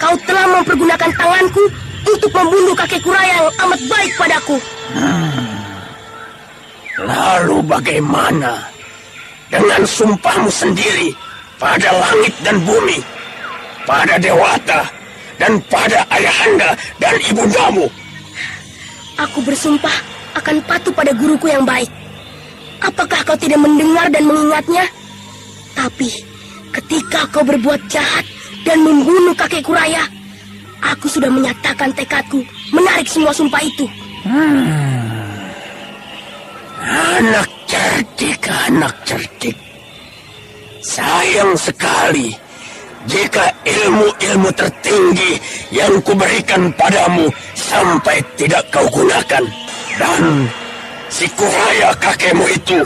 Speaker 14: Kau telah mempergunakan tanganku untuk membunuh kakek Kuraya yang amat baik padaku.
Speaker 15: Lalu bagaimana dengan sumpahmu sendiri pada langit dan bumi, pada dewata, dan pada ayahanda dan ibundamu?
Speaker 14: Aku bersumpah akan patuh pada guruku yang baik. Apakah kau tidak mendengar dan mengingatnya? Tapi ketika kau berbuat jahat dan membunuh kakek Kuraya, aku sudah menyatakan tekadku menarik semua sumpah itu.
Speaker 15: Anak cerdik. Sayang sekali jika ilmu-ilmu tertinggi yang kuberikan padamu sampai tidak kau gunakan. Dan si Kuraya kakekmu itu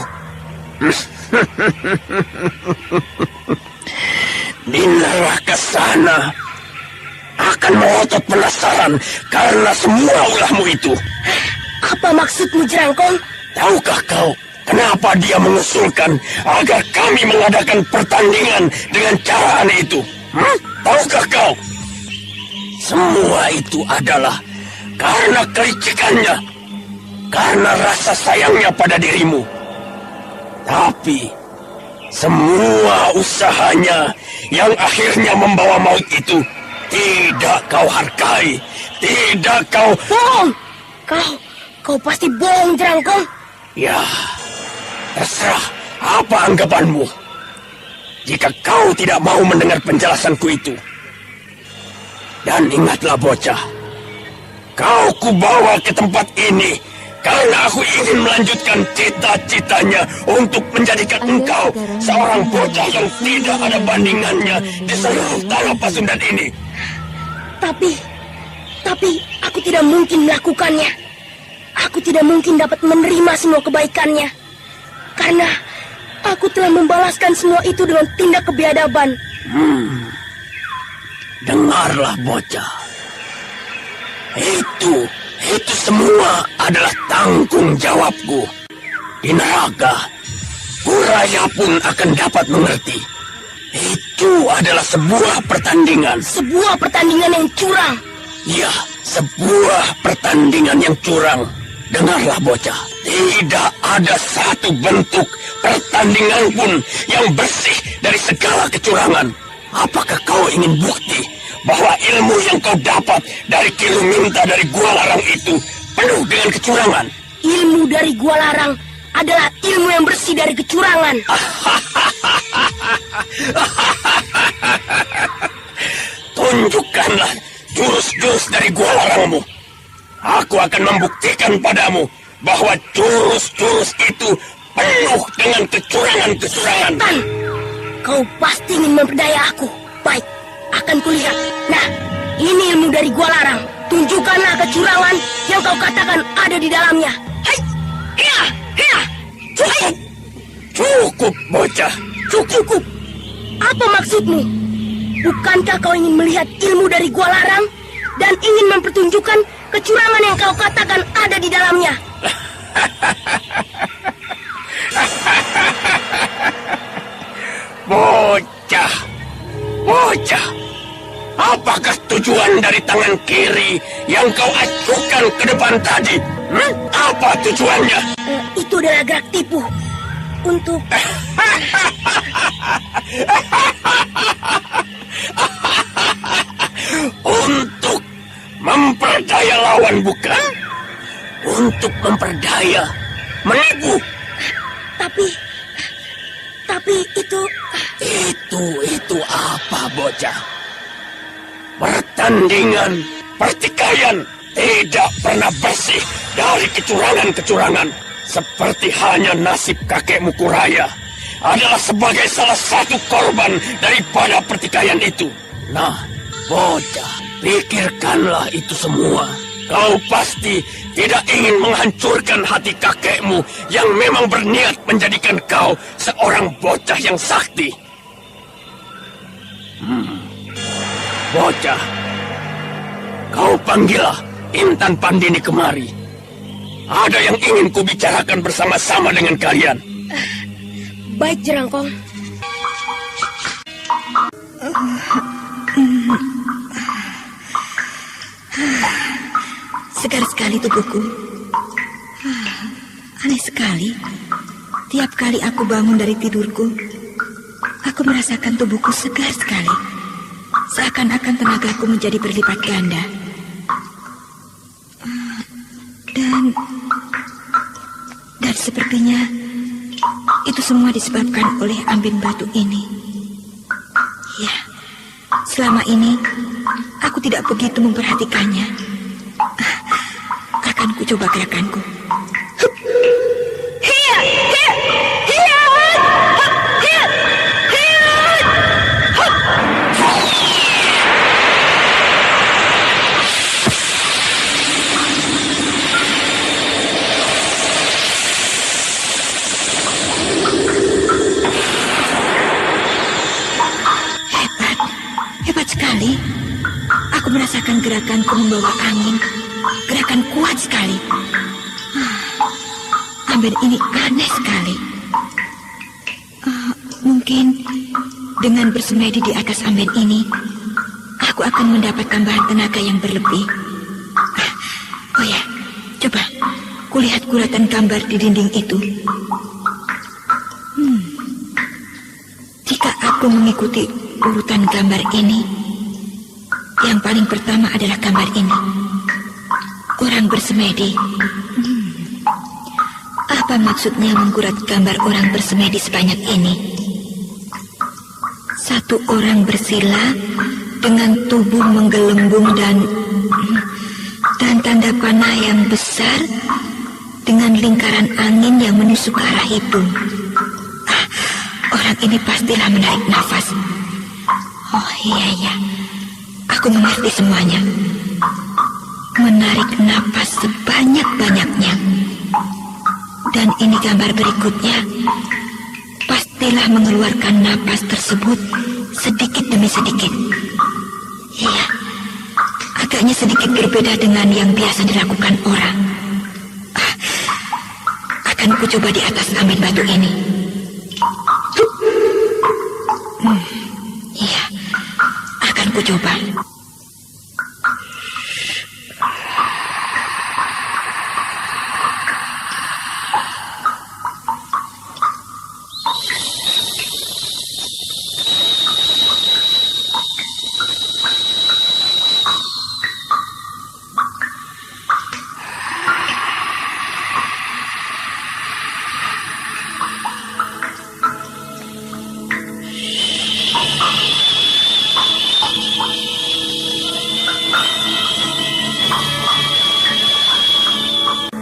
Speaker 15: di neraka sana akan melotot penasaran karena semua ulahmu itu.
Speaker 14: Apa maksudmu, Jerangkong?
Speaker 15: Tahukah kau kenapa dia mengusulkan agar kami mengadakan pertandingan dengan cara aneh itu? Tahukah kau? Semua itu adalah karena kelicikannya, karena rasa sayangnya pada dirimu. Tapi semua usahanya yang akhirnya membawa maut itu tidak kau hargai, tidak kau...
Speaker 14: Bohong! Kau pasti bohong, Jerangkong.
Speaker 15: Ya, terserah apa anggapanmu. Jika kau tidak mau mendengar penjelasanku itu. Dan ingatlah bocah, kau kubawa ke tempat ini karena aku ingin melanjutkan cita-citanya untuk menjadikan engkau seorang bocah yang tidak ada bandingannya di seluruh tanah Pasundan ini.
Speaker 14: Tapi aku tidak mungkin melakukannya. Aku tidak mungkin dapat menerima semua kebaikannya. Karena aku telah membalaskan semua itu dengan tindak kebiadaban.
Speaker 15: Dengarlah bocah. Itu semua adalah tanggung jawabku. Di neraka, Kuraya pun akan dapat mengerti. Itu adalah sebuah pertandingan.
Speaker 14: Sebuah pertandingan yang curang.
Speaker 15: Ya, sebuah pertandingan yang curang. dengarlah bocah, tidak ada satu bentuk pertandingan pun yang bersih dari segala kecurangan. Apakah kau ingin bukti bahwa ilmu yang kau dapat dari Kiluminta dari Gua Larang itu penuh dengan kecurangan?
Speaker 14: Ilmu dari Gua Larang adalah ilmu yang bersih dari kecurangan.
Speaker 15: Tunjukkanlah jurus-jurus dari Gua Larangmu. Aku akan membuktikan padamu bahwa jurus-jurus itu penuh dengan kecurangan-kecurangan.
Speaker 14: Setan, kau pasti ingin memperdaya aku. Baik, akan kulihat. Nah, ini ilmu dari Gua Larang. Tunjukkanlah kecurangan yang kau katakan ada di dalamnya. Hai, hiya, hiya.
Speaker 15: Cukup, cukup bocah,
Speaker 14: cukup. Apa maksudmu? Bukankah kau ingin melihat ilmu dari Gua Larang dan ingin mempertunjukkan kecurangan yang kau katakan ada di dalamnya?
Speaker 15: Bocah, bocah, apakah tujuan dari tangan kiri yang kau acukan ke depan tadi? Apa tujuannya?
Speaker 14: Itu adalah gerak tipu untuk...
Speaker 15: Untuk memperdaya lawan, bukan? Untuk memperdaya, menipu.
Speaker 14: Tapi itu...
Speaker 15: Itu apa, bocah? Pertandingan, pertikaian tidak pernah bersih dari kecurangan-kecurangan. Seperti hanya nasib kakekmu Kuraya adalah sebagai salah satu korban daripada pertikaian itu. Nah, bocah, pikirkanlah itu semua. Kau pasti tidak ingin menghancurkan hati kakekmu yang memang berniat menjadikan kau seorang bocah yang sakti. Bocah, kau panggillah Intan Pandini kemari. Ada yang ingin kubicarakan bersama-sama dengan kalian.
Speaker 14: Baik, Jerangkong.
Speaker 7: Segar sekali tubuhku. Aneh sekali. Tiap kali aku bangun dari tidurku, aku merasakan tubuhku segar sekali. Seakan-akan tenagaku menjadi berlipat ganda. Dan sepertinya itu semua disebabkan oleh ambin batu ini. Ya, selama ini aku tidak begitu memperhatikannya. Akan ku coba gerakanku. Sekali, aku merasakan gerakanku membawa angin. Gerakan kuat sekali. Ambin ini aneh sekali. Mungkin dengan bersemedi di atas ambin ini, aku akan mendapat tambahan tenaga yang berlebih. Oh ya, coba kulihat guratan gambar di dinding itu. Jika aku mengikuti urutan gambar ini, yang paling pertama adalah gambar ini. Orang bersemedi. Apa maksudnya menggurat gambar orang bersemedi sebanyak ini? Satu orang bersila dengan tubuh menggelembung dan tanda panah yang besar dengan lingkaran angin yang menusuk ke arah hidung. Orang ini pastilah menarik nafas. Oh iya. Aku mengerti semuanya. Menarik napas sebanyak-banyaknya. Dan ini gambar berikutnya. Pastilah mengeluarkan napas tersebut sedikit demi sedikit. Iya, agaknya sedikit berbeda dengan yang biasa dilakukan orang. Akan ku coba di atas ambin batu ini. Iya, akan ku coba.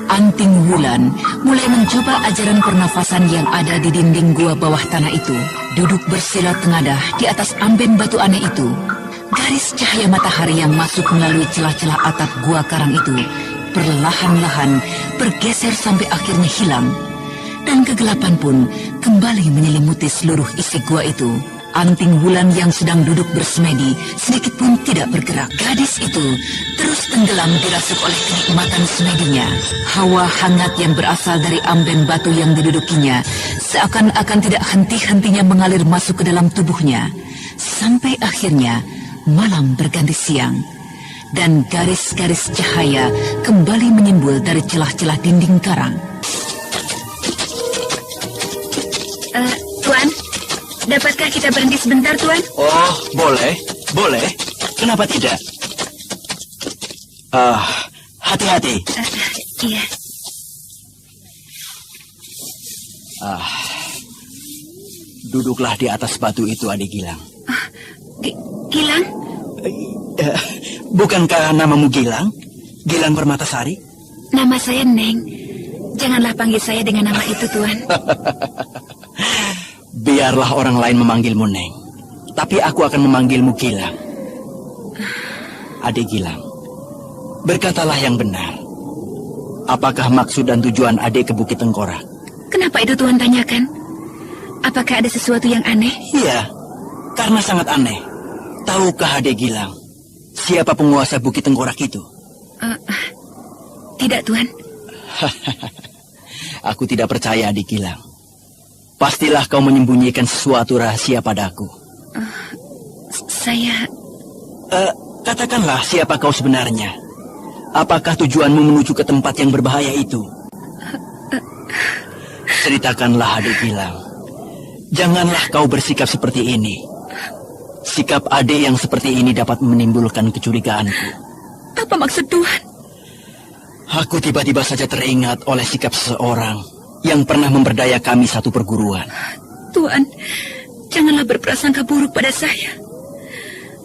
Speaker 1: Anting Wulan mulai mencoba ajaran pernafasan yang ada di dinding gua bawah tanah itu. Duduk bersila tengadah di atas amben batu aneh itu. Garis cahaya matahari yang masuk melalui celah-celah atap gua karang itu perlahan-lahan bergeser sampai akhirnya hilang. Dan kegelapan pun kembali menyelimuti seluruh isi gua itu. Anting Wulan yang sedang duduk bersemedi sedikit pun tidak bergerak. Gadis itu terus tenggelam dirasuk oleh kenikmatan semedinya. Hawa hangat yang berasal dari amben batu yang didudukinya seakan-akan tidak henti-hentinya mengalir masuk ke dalam tubuhnya. Sampai akhirnya malam berganti siang. Dan garis-garis cahaya kembali menyimbul dari celah-celah dinding karang.
Speaker 12: Tuan, dapatkah kita berhenti sebentar, Tuan?
Speaker 13: Oh, boleh. Boleh. Kenapa tidak? Hati-hati.
Speaker 12: Iya.
Speaker 13: Duduklah di atas batu itu, Adik Gilang.
Speaker 12: Gilang?
Speaker 13: Bukankah namamu Gilang? Gilang Permatasari?
Speaker 12: Nama saya Neng. Janganlah panggil saya dengan nama itu, Tuan.
Speaker 13: Biarlah orang lain memanggilmu Neng. Tapi aku akan memanggilmu Gilang. Adik Gilang, berkatalah yang benar. Apakah maksud dan tujuan adik ke Bukit Tengkorak?
Speaker 12: Kenapa itu Tuan tanyakan? Apakah ada sesuatu yang aneh?
Speaker 13: Iya, karena sangat aneh. Tahukah adik Gilang, siapa penguasa Bukit Tengkorak itu?
Speaker 12: Tidak, Tuan.
Speaker 13: Aku tidak percaya, Adik Gilang. Pastilah kau menyembunyikan sesuatu rahasia padaku.
Speaker 12: Saya...
Speaker 13: Katakanlah siapa kau sebenarnya. Apakah tujuanmu menuju ke tempat yang berbahaya itu? Ceritakanlah, Adik Gilang. Janganlah kau bersikap seperti ini. Sikap adik yang seperti ini dapat menimbulkan kecurigaanku.
Speaker 12: Apa maksud Tuhan?
Speaker 13: Aku tiba-tiba saja teringat oleh sikap seseorang yang pernah memperdaya kami satu perguruan.
Speaker 12: Tuhan, janganlah berprasangka buruk pada saya.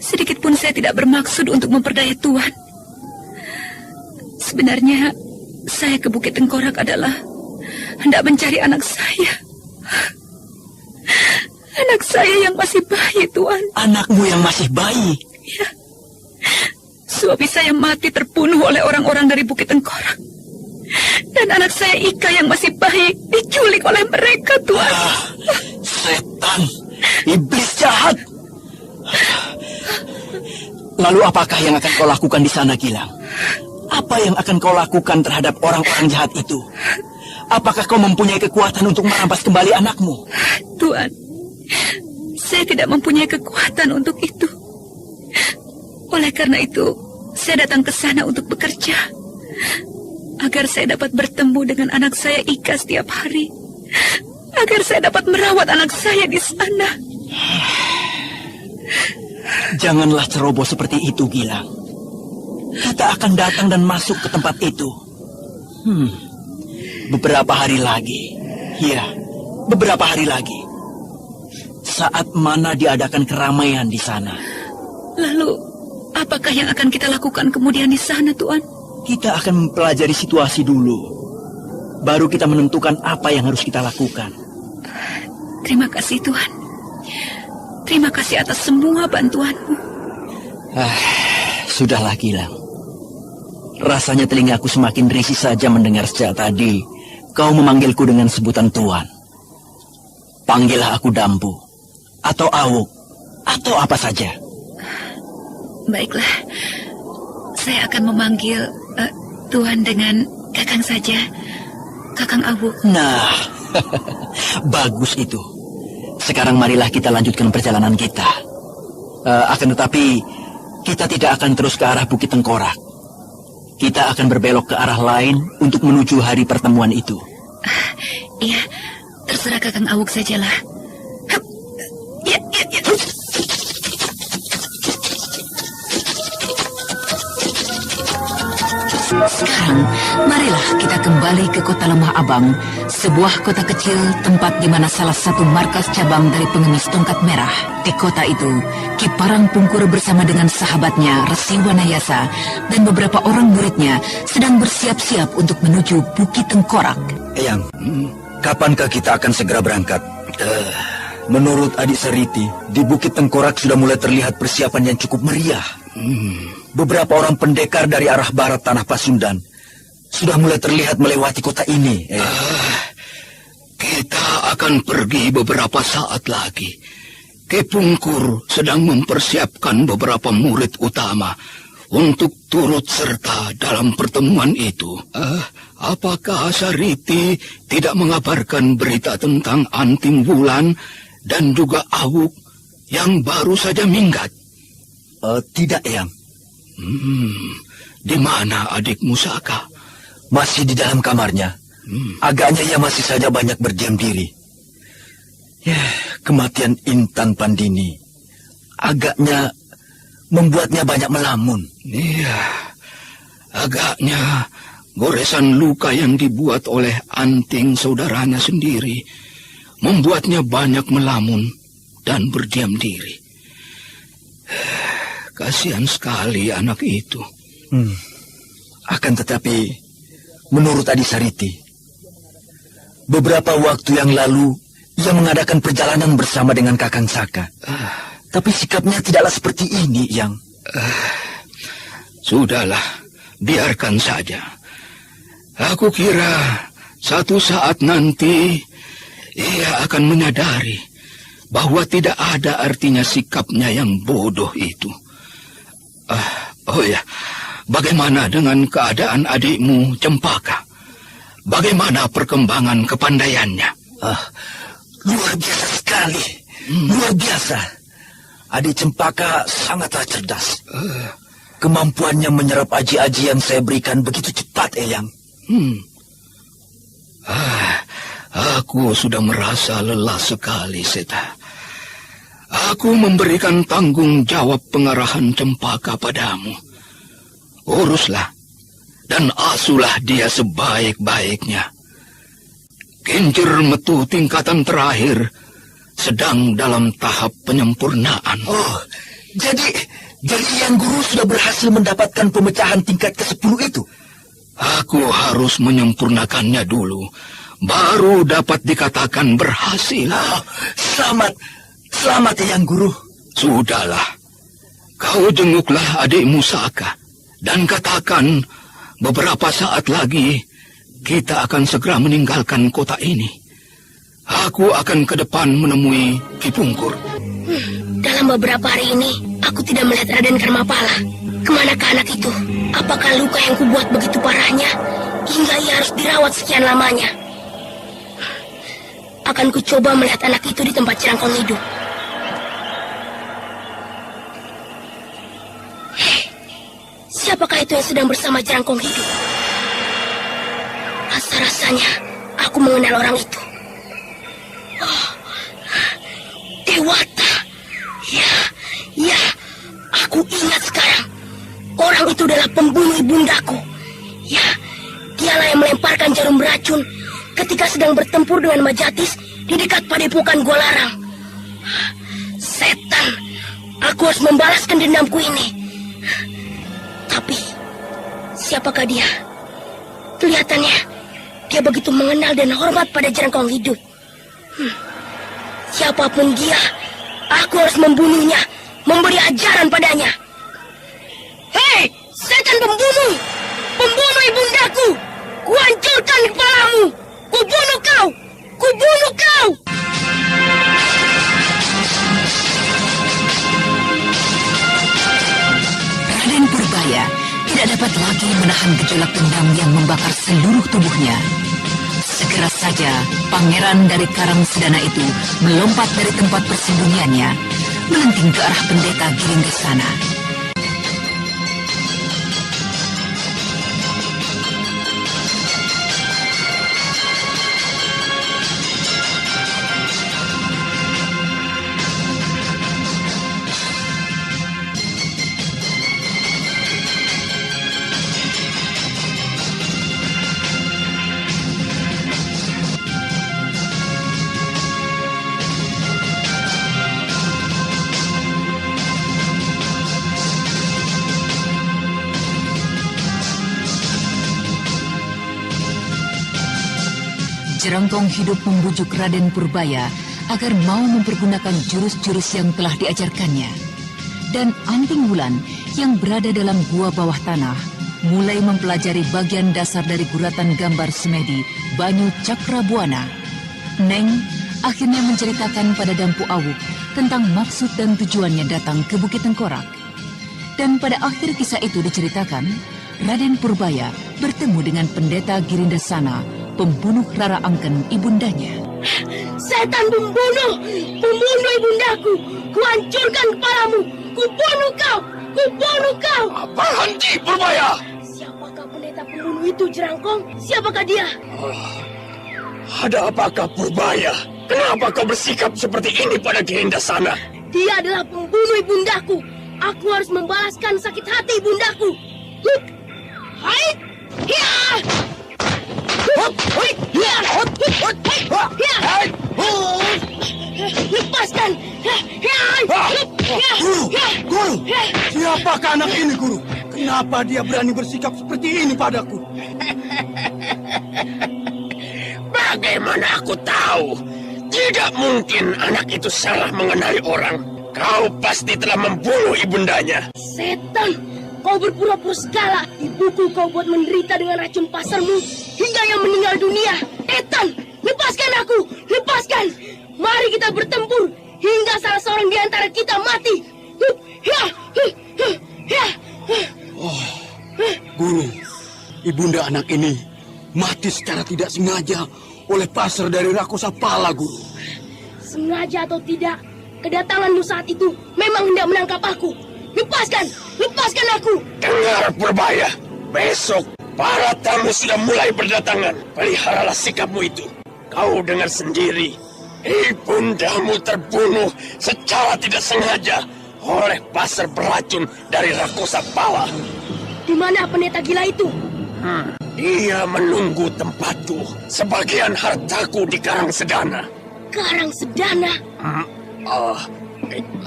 Speaker 12: Sedikit pun saya tidak bermaksud untuk memperdaya Tuhan. Sebenarnya, saya ke Bukit Tengkorak adalah hendak mencari anak saya. Anak saya yang masih bayi, Tuhan.
Speaker 13: Anakmu yang masih bayi?
Speaker 12: Ya. Suami saya mati terbunuh oleh orang-orang dari Bukit Tengkorak. Dan anak saya Ika yang masih bayi diculik oleh mereka, Tuhan.
Speaker 13: Setan, iblis jahat. Lalu apakah yang akan kau lakukan di sana, Gilang? Apa yang akan kau lakukan terhadap orang-orang jahat itu? Apakah kau mempunyai kekuatan untuk merampas kembali anakmu?
Speaker 12: Tuhan, saya tidak mempunyai kekuatan untuk itu. Oleh karena itu, saya datang ke sana untuk bekerja. Agar saya dapat bertemu dengan anak saya Ika setiap hari. Agar saya dapat merawat anak saya di sana.
Speaker 13: Janganlah ceroboh seperti itu, Gilang. Kita akan datang dan masuk ke tempat itu. Beberapa hari lagi. Ya, beberapa hari lagi. Saat mana diadakan keramaian di sana.
Speaker 12: Lalu, apakah yang akan kita lakukan kemudian di sana, Tuan?
Speaker 13: Kita akan mempelajari situasi dulu. Baru kita menentukan apa yang harus kita lakukan.
Speaker 12: Terima kasih, Tuhan. Terima kasih atas semua bantuanmu.
Speaker 13: Sudahlah, Gilang. Rasanya telingaku semakin risih saja mendengar sejak tadi kau memanggilku dengan sebutan Tuan. Panggillah aku Dampu, atau Awuk, atau apa saja.
Speaker 12: Baiklah, saya akan memanggil Tuan dengan Kakang saja, Kakang Awuk.
Speaker 13: Nah, bagus itu. Sekarang marilah kita lanjutkan perjalanan kita. Akan tetapi, kita tidak akan terus ke arah Bukit Tengkorak. Kita akan berbelok ke arah lain untuk menuju hari pertemuan itu.
Speaker 12: Iya, terserah Kakang Awuk sajalah. Ya.
Speaker 1: Sekarang sekarang, marilah kita kembali ke kota Lemah Abang, sebuah kota kecil tempat di mana salah satu markas cabang dari pengemis tongkat merah. Di kota itu, Ki Parang Pungkur bersama dengan sahabatnya Resi Wanayasa dan beberapa orang muridnya sedang bersiap-siap untuk menuju Bukit Tengkorak.
Speaker 6: Eyang, kapankah kita akan segera berangkat? Menurut adik Sariti, di Bukit Tengkorak sudah mulai terlihat persiapan yang cukup meriah. Beberapa orang pendekar dari arah barat tanah Pasundan sudah mulai terlihat melewati kota ini.
Speaker 2: Kita akan pergi beberapa saat lagi. Ki Pungkur sedang mempersiapkan beberapa murid utama untuk turut serta dalam pertemuan itu. Apakah Sariti tidak mengabarkan berita tentang Anting Wulan dan juga Awuk yang baru saja minggat?
Speaker 6: Tidak, Eyang.
Speaker 2: Di mana adikmu Saka?
Speaker 6: Masih di dalam kamarnya. Agaknya ia masih saja banyak berdiam diri. Kematian Intan Pandini agaknya membuatnya banyak melamun.
Speaker 2: Iya, agaknya goresan luka yang dibuat oleh Anting saudaranya sendiri membuatnya banyak melamun dan berdiam diri. Kasihan sekali anak itu.
Speaker 6: Akan tetapi, menurut adik Sariti, beberapa waktu yang lalu ia mengadakan perjalanan bersama dengan Kakang Saka. Tapi sikapnya tidaklah seperti ini, Yang.
Speaker 2: Sudahlah, biarkan saja. Aku kira satu saat nanti ia akan menyadari bahwa tidak ada artinya sikapnya yang bodoh itu. Oh ya, bagaimana dengan keadaan adikmu Cempaka? Bagaimana perkembangan kepandaiannya?
Speaker 6: Luar biasa sekali. Luar biasa. Adik Cempaka sangatlah cerdas. Kemampuannya menyerap aji-aji yang saya berikan begitu cepat, Eyang.
Speaker 2: Aku sudah merasa lelah sekali, Seta. Aku memberikan tanggung jawab pengarahan Cempaka padamu. Uruslah dan asuhlah dia sebaik-baiknya. Kincir Metu tingkatan terakhir sedang dalam tahap penyempurnaan.
Speaker 6: Jadi Yang Guru sudah berhasil mendapatkan pemecahan tingkat ke-10 itu?
Speaker 2: Aku harus menyempurnakannya dulu, baru dapat dikatakan berhasil.
Speaker 6: Selamat Yang Guru.
Speaker 2: Sudahlah, kau jenguklah adikmu Saka dan katakan beberapa saat lagi kita akan segera meninggalkan kota ini. Aku akan ke depan menemui Ki Pungkur.
Speaker 14: Dalam beberapa hari ini, aku tidak melihat Raden Karmapala. Kemanakah anak itu? Apakah luka yang kubuat begitu parahnya hingga ia harus dirawat sekian lamanya? Akan kucoba melihat anak itu di tempat Jerangkong hidup. Siapakah itu yang sedang bersama Jerangkong hidup? Rasa-rasanya aku mengenal orang itu. Dewata. Ya, aku ingat sekarang. Orang itu adalah pembunuh ibundaku. Ya, dialah yang melemparkan jarum beracun ketika sedang bertempur dengan Majatis di dekat padepokan Gua Larang. Setan, aku harus membalaskan dendamku ini. Tapi, siapakah dia? Kelihatannya, dia begitu mengenal dan hormat pada Jerangkong hidup. Siapapun dia, aku harus membunuhnya, memberi ajaran padanya. Hei, setan pembunuh! Pembunuh ibundaku! Kuhancurkan kepalamu! Kubunuh kau! Kubunuh kau!
Speaker 1: Raden Purbaya tidak dapat lagi menahan gejolak dendam yang membakar seluruh tubuhnya. Segera saja, pangeran dari Karang Sedana itu melompat dari tempat persembunyiannya, melenting ke arah pendeta Giringgasana. Jerangkong Hidup membujuk Raden Purbaya agar mau mempergunakan jurus-jurus yang telah diajarkannya. Dan Anting Wulan yang berada dalam gua bawah tanah mulai mempelajari bagian dasar dari guratan gambar semedi Banyu Cakrabuana. Neng akhirnya menceritakan pada Dampu Awuk tentang maksud dan tujuannya datang ke Bukit Tengkorak. Dan pada akhir kisah itu diceritakan, Raden Purbaya bertemu dengan pendeta Girindasana, pembunuh Rara Angken ibundanya.
Speaker 14: Setan pembunuh ibundaku, kuhancurkan kepalamu, kubunuh kau.
Speaker 15: Berhenti, Purbaya!
Speaker 14: Siapakah pendeta pembunuh itu, Jerangkong? Siapakah dia?
Speaker 15: Ada apakah, Purbaya? Kenapa kau bersikap seperti ini pada Girindasana?
Speaker 14: Dia adalah pembunuh ibundaku. Aku harus membalaskan sakit hati ibundaku. Hai! Ya! Lepaskan!
Speaker 5: Guru! Siapakah anak ini, Guru? Kenapa dia berani bersikap seperti ini padaku?
Speaker 15: Bagaimana aku tahu? Tidak mungkin anak itu salah mengenali orang. Kau pasti telah membunuh ibundanya.
Speaker 14: Setan! Kau berpura-pura segala. Ibuku kau buat menderita dengan racun pasarmu hingga yang meninggal dunia. Setan! Lepaskan aku! Lepaskan! Mari kita bertempur hingga salah seorang di antara kita mati.
Speaker 5: Oh, Guru, ibunda anak ini mati secara tidak sengaja oleh pasar dari Rakosa Pala, Guru.
Speaker 14: Sengaja atau tidak, kedatanganmu saat itu memang hendak menangkap aku. Lepaskan! Lepaskan aku!
Speaker 15: Dengar, Purbaya. Besok para tamu sudah mulai berdatangan. Peliharalah sikapmu itu. Kau dengar sendiri. Ibundamu terbunuh secara tidak sengaja oleh pasar beracun dari Rakosa Pala.
Speaker 14: Di mana pendeta gila itu?
Speaker 15: Dia menunggu tempatku. Sebagian hartaku di Karang Sedana.
Speaker 14: Karang Sedana?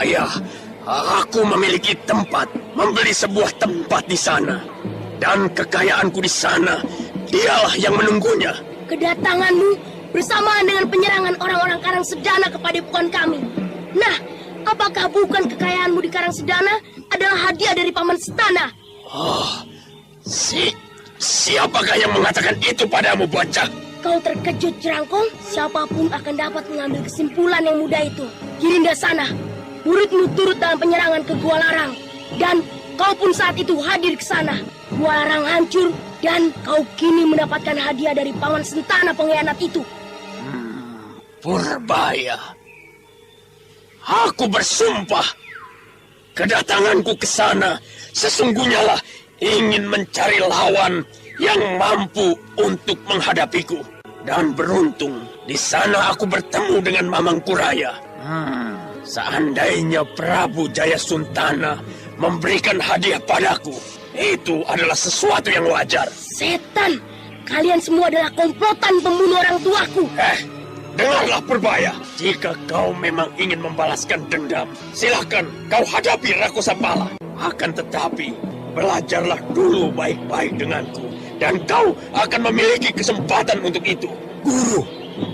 Speaker 15: Ayah, aku memiliki tempat, membeli sebuah tempat di sana. Dan kekayaanku di sana, dialah yang menunggunya.
Speaker 14: Kedatanganmu bersamaan dengan penyerangan orang-orang Karang Sedana kepada padepokan kami. Nah, apakah bukan kekayaanmu di Karang Sedana adalah hadiah dari Paman Setana?
Speaker 15: Siapakah yang mengatakan itu padamu, bocah?
Speaker 14: Kau terkejut, Jerangkong? Siapapun akan dapat mengambil kesimpulan yang mudah itu. Girindasana, muridmu turut dalam penyerangan ke Gua Larang. Dan kau pun saat itu hadir ke sana. Gua Larang hancur dan kau kini mendapatkan hadiah dari Paman Sentana pengkhianat itu.
Speaker 15: Purbaya, aku bersumpah, kedatanganku ke sana sesungguhnya lah ingin mencari lawan yang mampu untuk menghadapiku. Dan beruntung, di sana aku bertemu dengan Mamang Kuraya. Seandainya Prabu Jaya Suntana memberikan hadiah padaku, itu adalah sesuatu yang wajar.
Speaker 14: Setan, kalian semua adalah komplotan pembunuh orang tuaku.
Speaker 15: Dengarlah, Purbaya. Jika kau memang ingin membalaskan dendam, silakan kau hadapi Rakosa Pala. Akan tetapi, belajarlah dulu baik-baik denganku. Dan kau akan memiliki kesempatan untuk itu.
Speaker 5: Guru!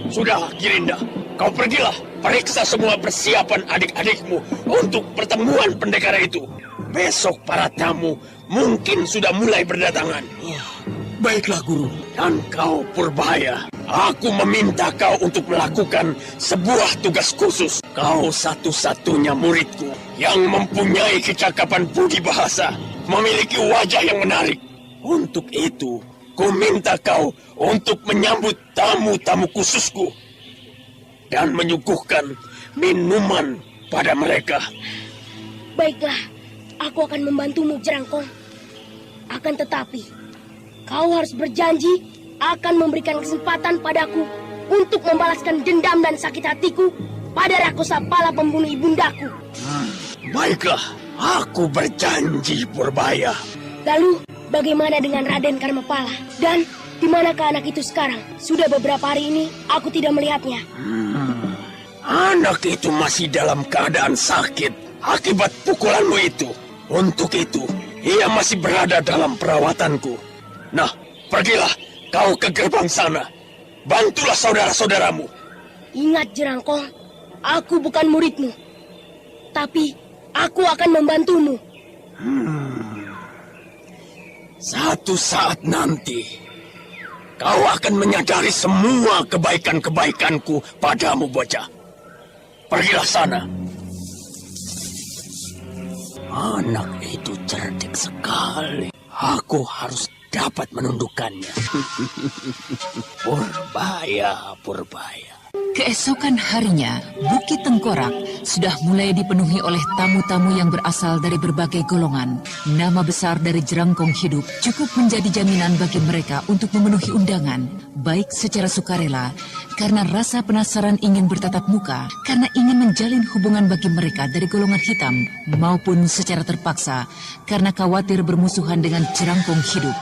Speaker 15: Sudah, Girinda. Kau pergilah. Periksa semua persiapan adik-adikmu untuk pertemuan pendekar itu. Besok para tamu mungkin sudah mulai berdatangan.
Speaker 5: Baiklah, Guru.
Speaker 15: Dan kau, Purbaya, aku meminta kau untuk melakukan sebuah tugas khusus. Kau satu-satunya muridku yang mempunyai kecakapan budi bahasa, memiliki wajah yang menarik. Untuk itu, ku minta kau untuk menyambut tamu-tamu khususku dan menyuguhkan minuman pada mereka.
Speaker 14: Baiklah, aku akan membantumu, Jerangkong. Akan tetapi, kau harus berjanji akan memberikan kesempatan padaku untuk membalaskan dendam dan sakit hatiku pada Rakosa Pala pembunuh ibundaku.
Speaker 15: Baiklah, aku berjanji, Purbaya.
Speaker 14: Lalu, bagaimana dengan Raden Karmapala? Dan di manakah anak itu sekarang? Sudah beberapa hari ini aku tidak melihatnya.
Speaker 15: Anak itu masih dalam keadaan sakit akibat pukulanmu itu. Untuk itu, ia masih berada dalam perawatanku. Nah, pergilah kau ke gerbang sana. bantulah saudara-saudaramu.
Speaker 14: Ingat Jerangkong, aku bukan muridmu. Tapi aku akan membantumu.
Speaker 15: Satu saat nanti, kau akan menyadari semua kebaikan-kebaikanku padamu, bocah. Pergilah sana. Anak itu cerdik sekali. Aku harus dapat menundukkannya. Purbaya, Purbaya.
Speaker 1: Keesokan harinya, Bukit Tengkorak sudah mulai dipenuhi oleh tamu-tamu yang berasal dari berbagai golongan. Nama besar dari Jerangkong Hidup cukup menjadi jaminan bagi mereka untuk memenuhi undangan, baik secara sukarela, karena rasa penasaran ingin bertatap muka, karena ingin menjalin hubungan bagi mereka dari golongan hitam, maupun secara terpaksa, karena khawatir bermusuhan dengan Jerangkong Hidup.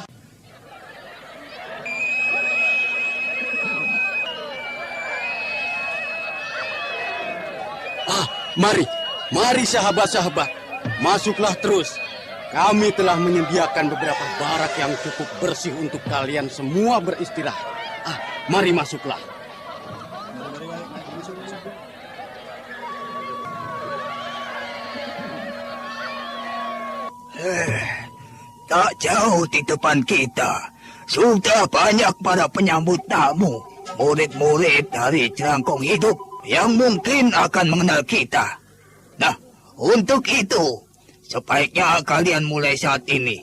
Speaker 16: Mari sahabat-sahabat, masuklah terus. Kami telah menyediakan beberapa barak yang cukup bersih untuk kalian semua beristirahat. Mari masuklah.
Speaker 4: Tak jauh di depan kita, sudah banyak para penyambut tamu, murid-murid dari Jerangkong Hidup yang mungkin akan mengenal kita. Nah, untuk itu, sebaiknya kalian mulai saat ini.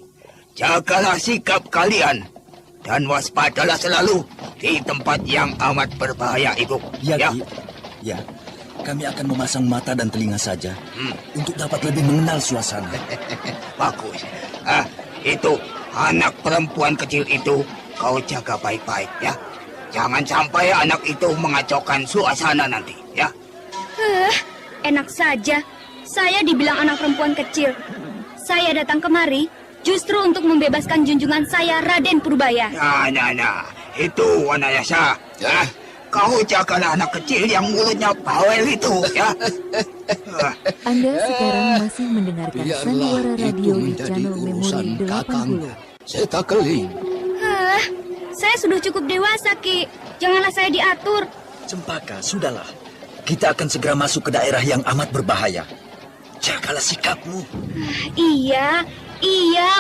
Speaker 4: Jagalah sikap kalian dan waspadalah selalu di tempat yang amat berbahaya itu.
Speaker 6: Ya. Ya, kami akan memasang mata dan telinga saja untuk dapat lebih mengenal suasana.
Speaker 4: Bagus. Itu anak perempuan kecil itu kau jaga baik-baik ya. Jangan sampai anak itu mengacaukan suasana nanti, ya.
Speaker 14: Enak saja. Saya dibilang anak perempuan kecil. Saya datang kemari justru untuk membebaskan junjungan saya, Raden Purbaya.
Speaker 4: Nah. Itu Wanayasa. Ya. Kau jagalah anak kecil yang mulutnya bawel itu, ya.
Speaker 17: Anda sekarang masih mendengarkan sandiwara radio di channel Memori 80.
Speaker 2: Seta Keling.
Speaker 14: Saya sudah cukup dewasa, Ki. Janganlah saya diatur.
Speaker 6: Cempaka, sudahlah. Kita akan segera masuk ke daerah yang amat berbahaya. Jagalah sikapmu.
Speaker 14: Iya,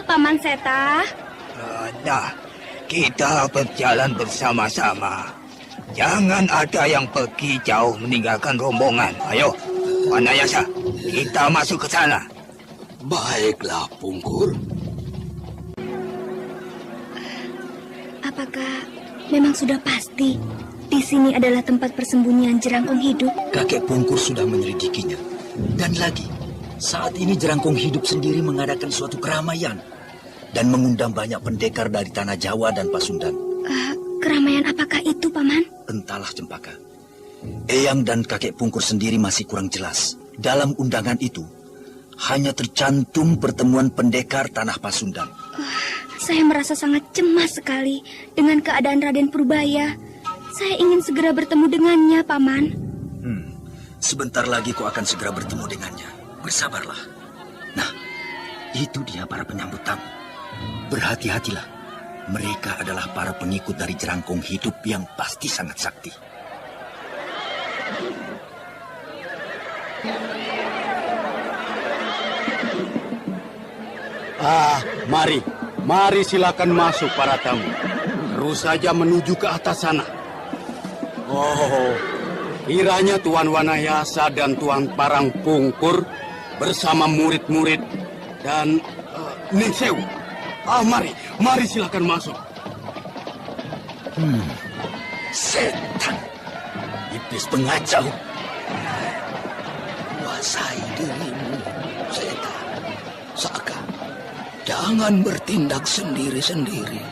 Speaker 14: Paman Seta.
Speaker 4: Nah, kita berjalan bersama-sama. Jangan ada yang pergi jauh meninggalkan rombongan. Ayo, Wanayasa, kita masuk ke sana.
Speaker 2: Baiklah, Pungkur.
Speaker 14: Apakah memang sudah pasti di sini adalah tempat persembunyian Jerangkong Hidup?
Speaker 6: Kakek Pungkur sudah menyelidikinya. Dan lagi, saat ini Jerangkong Hidup sendiri mengadakan suatu keramaian dan mengundang banyak pendekar dari tanah Jawa dan Pasundan.
Speaker 14: Keramaian apakah itu, Paman?
Speaker 6: Entahlah, Cempaka. Eyang dan kakek Pungkur sendiri masih kurang jelas. Dalam undangan itu, hanya tercantum pertemuan pendekar tanah Pasundan.
Speaker 14: Saya merasa sangat cemas sekali dengan keadaan Raden Purbaya. Saya ingin segera bertemu dengannya, Paman.
Speaker 6: Sebentar lagi kau akan segera bertemu dengannya. Bersabarlah. Nah, itu dia para penyambut tamu. Berhati-hatilah. Mereka adalah para pengikut dari Jerangkong Hidup yang pasti sangat sakti.
Speaker 16: Mari silakan masuk para tamu. Terus saja menuju ke atas sana. Oh, kiranya Tuan Wanayasa dan Tuan Parang Pungkur bersama murid-murid dan Ningsewu. Mari silakan masuk.
Speaker 6: Setan, iblis pengacau.
Speaker 2: Kuasai dirimu, setan. Saka, jangan bertindak sendiri-sendiri.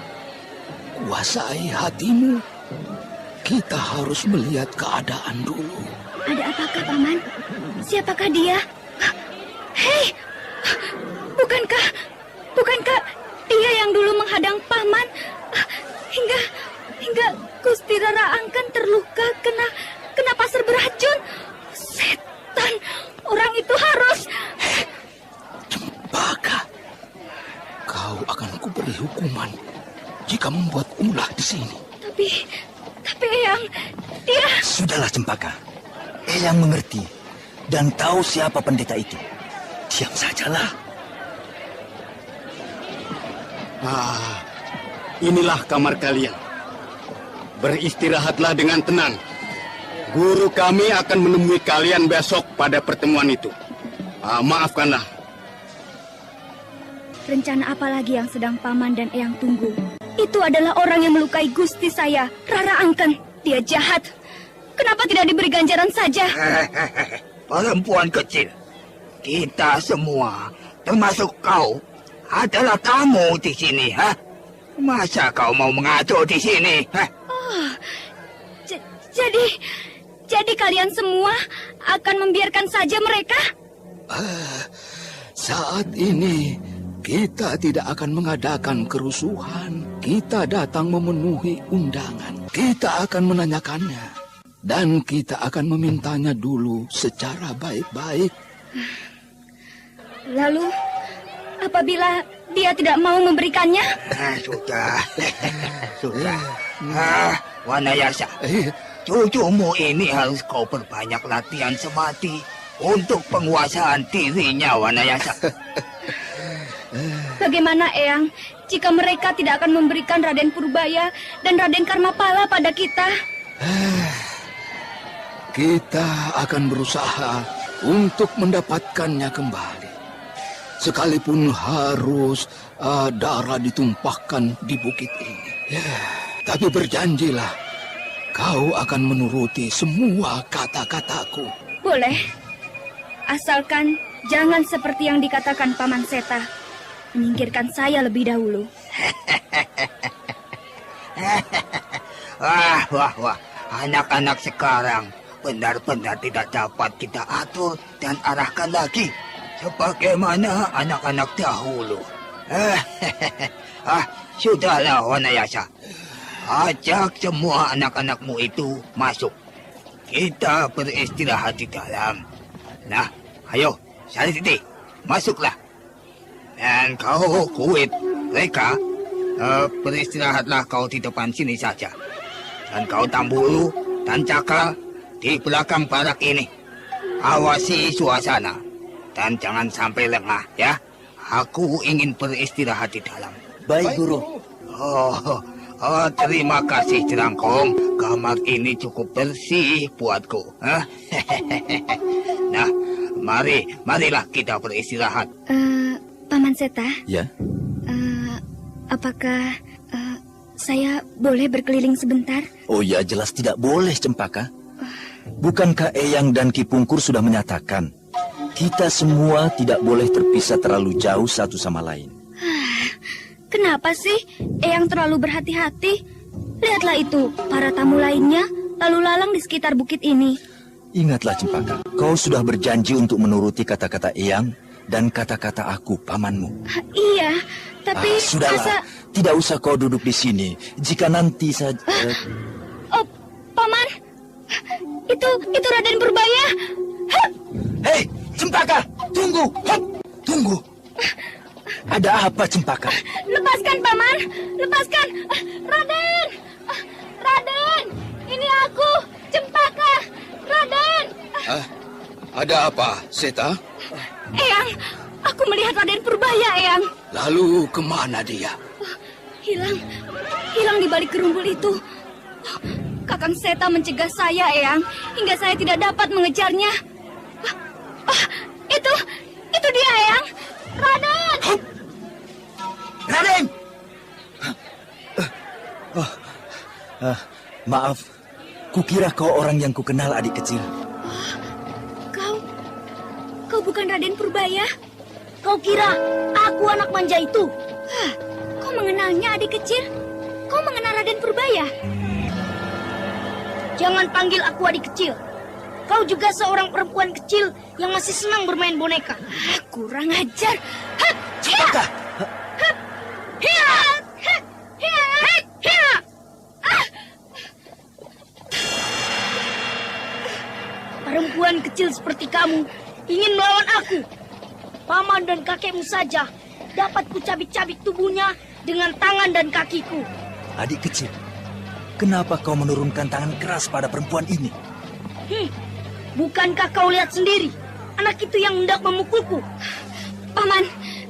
Speaker 2: Kuasai hatimu. Kita harus melihat keadaan dulu.
Speaker 14: Ada apakah, Paman? Siapakah dia? Hei, bukankah dia yang dulu menghadang Paman hingga Gusti Rara Angkan terluka kena pasir beracun? Setan, orang itu harus...
Speaker 2: Cempaka, kau akan kuberi hukuman jika membuat ulah di sini.
Speaker 7: Tapi Eyang, dia...
Speaker 6: Sudahlah Cempaka. Eyang mengerti dan tahu siapa pendeta itu. Diam sajalah.
Speaker 16: Inilah kamar kalian. Beristirahatlah dengan tenang. Guru kami akan menemui kalian besok pada pertemuan itu. Maafkanlah.
Speaker 18: Rencana apa lagi yang sedang Paman dan Eyang tunggu? Itu adalah orang yang melukai Gusti saya, Rara Angken. Dia jahat. Kenapa tidak diberi ganjaran saja?
Speaker 4: Perempuan kecil, kita semua, termasuk kau, adalah tamu di sini, ha? Masa kau mau mengatur di sini, ha?
Speaker 18: Oh, jadi kalian semua akan membiarkan saja mereka?
Speaker 2: Saat ini kita tidak akan mengadakan kerusuhan. Kita datang memenuhi undangan. Kita akan menanyakannya. Dan kita akan memintanya dulu secara baik-baik.
Speaker 18: Lalu, apabila dia tidak mau memberikannya?
Speaker 4: Sudah. Wanayasa, cucumu ini harus kau perbanyak latihan semati untuk penguasaan dirinya, Wanayasa.
Speaker 18: Bagaimana, Eyang, jika mereka tidak akan memberikan Raden Purbaya dan Raden Karmapala pada kita?
Speaker 2: Kita akan berusaha untuk mendapatkannya kembali. Sekalipun harus darah ditumpahkan di bukit ini. Tapi berjanjilah, kau akan menuruti semua kata-kataku.
Speaker 18: Boleh. Asalkan jangan seperti yang dikatakan Paman Seta. Menyingkirkan saya lebih dahulu.
Speaker 4: Wah. Anak-anak sekarang benar-benar tidak dapat kita atur dan arahkan lagi. Sebagaimana anak-anak dahulu. Sudahlah, Wanayasa. Ajak semua anak-anakmu itu masuk. Kita beristirahat di dalam. Nah, ayo, Sarititi, masuklah. Dan kau, Kuit, mereka, beristirahatlah kau di depan sini saja. Dan kau, Tambulu dan Cakal, di belakang barak ini. Awasi suasana. Dan jangan sampai lengah, ya. Aku ingin beristirahat di dalam.
Speaker 6: Baik, Guru.
Speaker 4: Terima kasih, Jerangkong. Kamar ini cukup bersih buatku. Nah, marilah kita beristirahat.
Speaker 18: Paman Seta?
Speaker 6: Ya?
Speaker 18: Apakah saya boleh berkeliling sebentar?
Speaker 6: Oh ya, jelas tidak boleh, Cempaka. Bukankah Eyang dan Ki Pungkur sudah menyatakan kita semua tidak boleh terpisah terlalu jauh satu sama lain?
Speaker 18: Kenapa sih Eyang terlalu berhati-hati? Lihatlah itu, para tamu lainnya lalu lalang di sekitar bukit ini.
Speaker 6: Ingatlah, Cempaka, kau sudah berjanji untuk menuruti kata-kata Eyang dan kata-kata aku, pamanmu.
Speaker 18: Iya, tapi
Speaker 6: sudahlah, tidak usah kau duduk di sini. Jika nanti saja...
Speaker 18: Oh, Paman, itu Raden Purbaya.
Speaker 6: Hei, Cempaka, tunggu. Tunggu. Ada apa, Cempaka?
Speaker 18: Lepaskan, Paman, lepaskan. Raden, ini aku, Cempaka. Raden.
Speaker 2: Ada apa, Seta?
Speaker 18: Eyang, aku melihat Raden Purbaya, Eyang.
Speaker 2: Lalu kemana dia?
Speaker 18: Hilang di balik gerumbul itu. Kakang Seta mencegah saya, Eyang, hingga saya tidak dapat mengejarnya. Itu dia, Eyang.
Speaker 6: Raden! Maaf, kukira kau orang yang kukenal, adik kecil.
Speaker 18: Kau bukan Raden Purbaya?
Speaker 14: Kau kira aku anak manja itu?
Speaker 18: Kau mengenalnya, adik kecil? Kau mengenal Raden Purbaya?
Speaker 14: Jangan panggil aku adik kecil. Kau juga seorang perempuan kecil yang masih senang bermain boneka.
Speaker 18: Kurang ajar.
Speaker 6: Cempaka!
Speaker 14: Perempuan kecil seperti kamu ingin melawan aku. Paman dan kakekmu saja dapat kucabik-cabik tubuhnya dengan tangan dan kakiku.
Speaker 6: Adik kecil, Kenapa kau menurunkan tangan keras pada perempuan ini?
Speaker 14: Bukankah kau lihat sendiri? Anak itu yang hendak memukulku.
Speaker 18: Paman,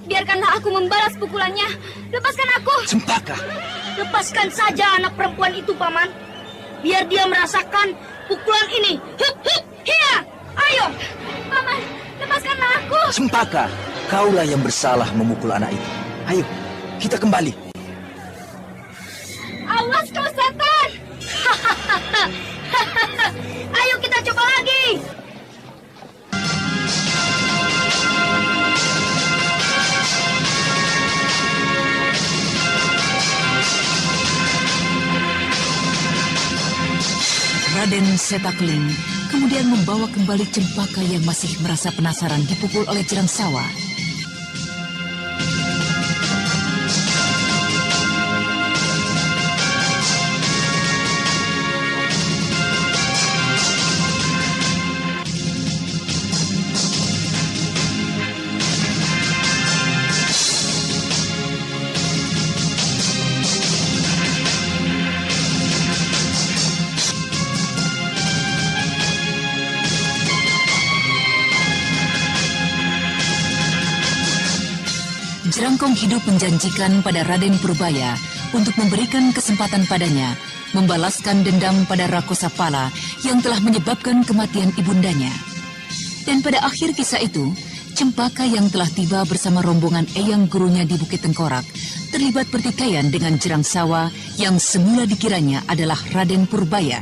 Speaker 18: biarkanlah aku membalas pukulannya. Lepaskan aku.
Speaker 6: Cempaka.
Speaker 14: Lepaskan saja anak perempuan itu, Paman. Biar dia merasakan pukulan ini. Hup, hup, hiya. Ayo.
Speaker 18: Paman, lepaskanlah aku.
Speaker 6: Cempaka, kaulah yang bersalah memukul anak itu. Ayo, kita kembali.
Speaker 18: Awas kau setan.
Speaker 14: Ayo kita coba lagi.
Speaker 1: Raden Setakling kemudian membawa kembali Cempaka yang masih merasa penasaran dipukul oleh Jrangsawa. Jerangkong Hidup menjanjikan pada Raden Purbaya untuk memberikan kesempatan padanya membalaskan dendam pada Rakosapala yang telah menyebabkan kematian ibundanya. Dan pada akhir kisah itu, Cempaka yang telah tiba bersama rombongan eyang gurunya di Bukit Tengkorak terlibat pertikaian dengan Jrangsawa yang semula dikiranya adalah Raden Purbaya.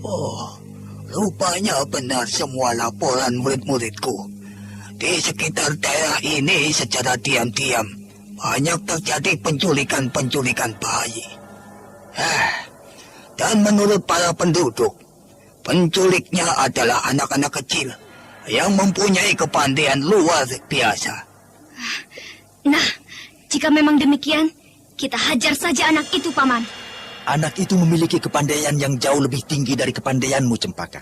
Speaker 4: Oh, rupanya benar semua laporan murid-muridku. Di sekitar daerah ini secara diam-diam banyak terjadi penculikan-penculikan bayi. Dan menurut para penduduk, penculiknya adalah anak-anak kecil yang mempunyai kepandaian luar biasa.
Speaker 18: Nah, jika memang demikian, kita hajar saja anak itu, Paman.
Speaker 6: Anak itu memiliki kepandaian yang jauh lebih tinggi dari kepandaianmu, Cempaka.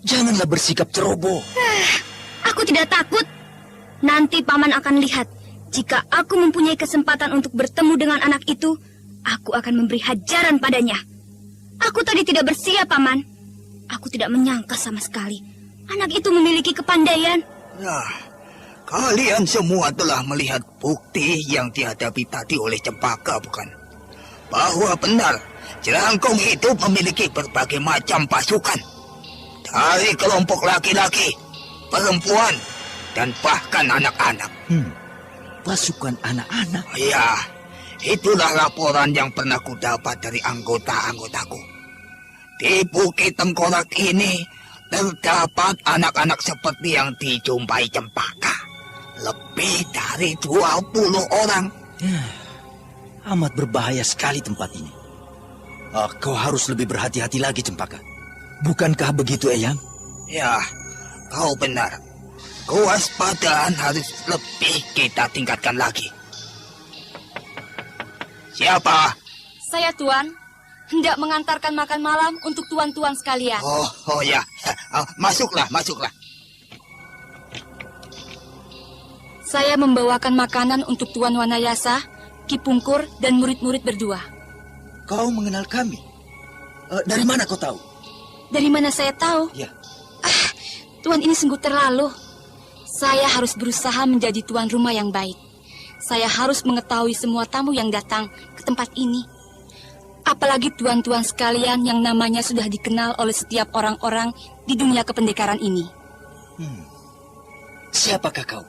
Speaker 6: Janganlah bersikap ceroboh.
Speaker 18: Aku tidak takut. Nanti Paman akan lihat. Jika aku mempunyai kesempatan untuk bertemu dengan anak itu, aku akan memberi hajaran padanya. Aku tadi tidak bersiap, Paman. Aku tidak menyangka sama sekali. Anak itu memiliki kepandaian.
Speaker 4: Nah, kalian semua telah melihat bukti yang dihadapi tadi oleh Cempaka, bukan? Bahwa benar, Jerangkong itu memiliki berbagai macam pasukan. Dari kelompok laki-laki, perempuan, dan bahkan anak-anak.
Speaker 6: Pasukan anak-anak?
Speaker 4: Ya, itulah laporan yang pernah kudapat dari anggota-anggotaku. Di Bukit Tengkorak ini terdapat anak-anak seperti yang dijumpai Cempaka. Lebih dari 20 orang.
Speaker 6: Amat berbahaya sekali tempat ini. Kau harus lebih berhati-hati lagi, Cempaka. Bukankah begitu, Eyang?
Speaker 4: Ya, kau benar. Kewaspadaan harus lebih kita tingkatkan lagi. Siapa?
Speaker 19: Saya, Tuan. Hendak mengantarkan makan malam untuk tuan-tuan sekalian.
Speaker 4: Oh ya. Masuklah.
Speaker 19: Saya membawakan makanan untuk Tuan Wanayasa, Ki Pungkur, dan murid-murid berdua.
Speaker 6: Kau mengenal kami? Dari mana kau tahu?
Speaker 19: Dari mana saya tahu?
Speaker 6: Ya.
Speaker 19: Tuan ini sungguh terlalu. Saya harus berusaha menjadi tuan rumah yang baik. Saya harus mengetahui semua tamu yang datang ke tempat ini. Apalagi tuan-tuan sekalian yang namanya sudah dikenal oleh setiap orang-orang di dunia kependekaran ini.
Speaker 6: Siapakah kau?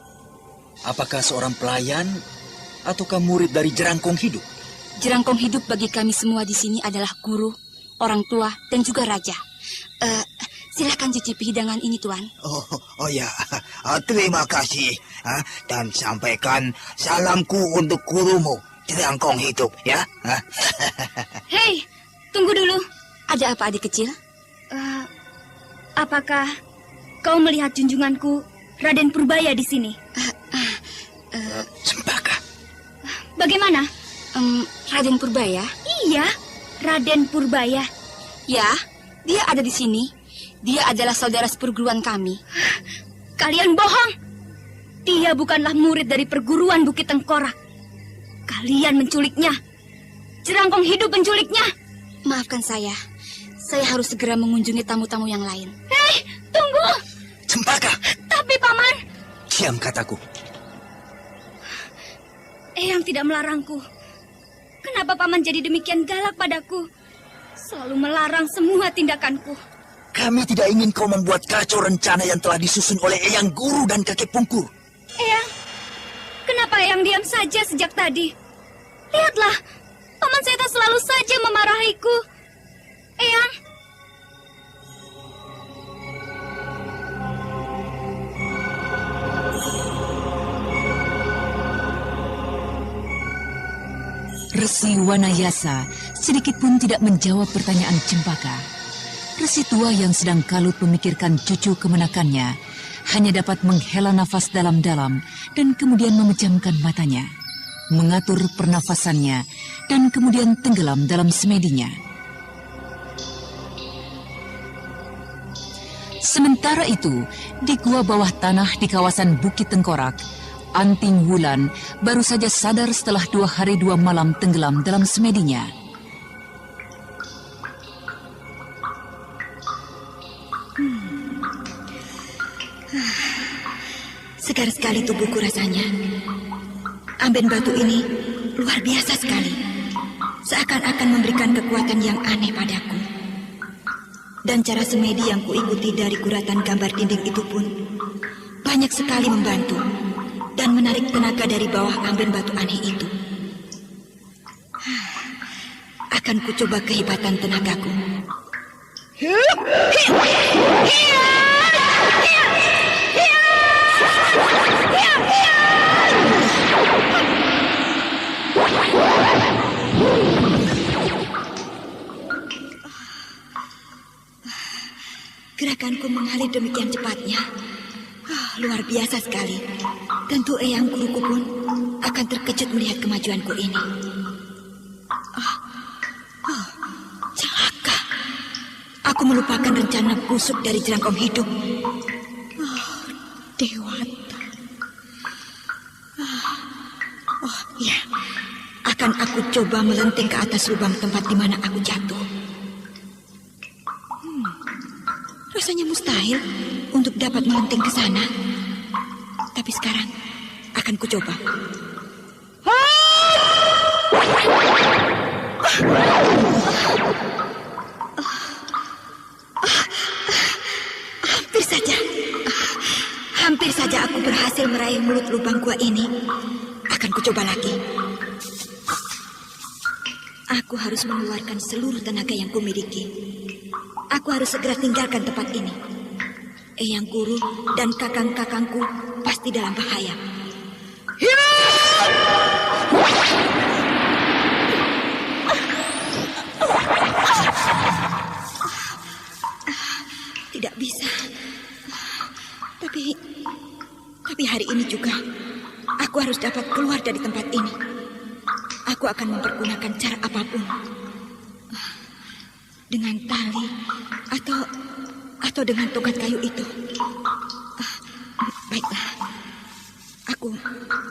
Speaker 6: Apakah seorang pelayan ataukah murid dari Jerangkong Hidup?
Speaker 19: Jerangkong Hidup bagi kami semua di sini adalah guru, orang tua, dan juga raja. Silakan cicipi hidangan ini, Tuan.
Speaker 4: Oh ya, terima kasih. Dan sampaikan salamku untuk gurumu, Jerangkong Hidup, ya.
Speaker 18: Hei, tunggu dulu.
Speaker 19: Ada apa, adik kecil?
Speaker 18: Apakah kau melihat junjunganku, Raden Purbaya di sini?
Speaker 6: Cempaka.
Speaker 18: Bagaimana?
Speaker 19: Raden Purbaya?
Speaker 18: Iya, Raden Purbaya.
Speaker 19: Ya, dia ada di sini. Dia adalah saudara seperguruan kami.
Speaker 18: Kalian bohong. Dia bukanlah murid dari perguruan Bukit Tengkorak. Kalian menculiknya. Jerangkong Hidup menculiknya.
Speaker 19: Maafkan saya. Saya harus segera mengunjungi tamu-tamu yang lain.
Speaker 18: Hei, tunggu!
Speaker 6: Cempaka!
Speaker 18: Tapi, Paman...
Speaker 6: Diam kataku.
Speaker 18: Eyang tidak melarangku. Kenapa Paman jadi demikian galak padaku? Selalu melarang semua tindakanku.
Speaker 6: Kami tidak ingin kau membuat kacau rencana yang telah disusun oleh Eyang Guru dan kakek Pungkur.
Speaker 18: Eyang, kenapa Eyang diam saja sejak tadi? Lihatlah, Paman Seta selalu saja memarahiku. Eyang.
Speaker 1: Resi Wanayasa sedikit pun tidak menjawab pertanyaan Cempaka. Resi tua yang sedang kalut memikirkan cucu kemenakannya hanya dapat menghela nafas dalam-dalam dan kemudian memejamkan matanya, mengatur pernafasannya, dan kemudian tenggelam dalam semedinya. Sementara itu, di gua bawah tanah di kawasan Bukit Tengkorak, Anting Wulan baru saja sadar setelah 2 hari 2 malam tenggelam dalam semedinya.
Speaker 7: Segar sekali tubuhku rasanya. Amben batu ini luar biasa sekali. Seakan-akan memberikan kekuatan yang aneh padaku. Dan cara semedi yang kuikuti dari guratan gambar dinding itu pun banyak sekali membantu dan menarik tenaga dari bawah amben batu aneh itu. Akan kucoba kehebatan tenagaku. Gerakanku mengalir demikian cepatnya. Luar biasa sekali. Tentu Eyang Guruku pun akan terkejut melihat kemajuanku ini. Celaka. Aku melupakan rencana busuk dari Jerangkong Hidup. Dewata. Ya. Akan aku coba melenting ke atas lubang tempat di mana aku jatuh. Rasanya mustahil untuk dapat melenting ke sana. Tapi sekarang akan kucoba. Hampir saja. Hampir saja aku berhasil meraih mulut lubang gua ini. Akan kucoba lagi. Aku harus mengeluarkan seluruh tenaga yang kumiliki. Aku harus segera tinggalkan tempat ini. Eyang Guru dan kakang-kakangku pasti dalam bahaya. Tidak bisa. Tapi hari ini juga aku harus dapat keluar dari tempat ini. Aku akan mempergunakan cara apapun. Dengan tali atau dengan tongkat kayu itu. Baiklah.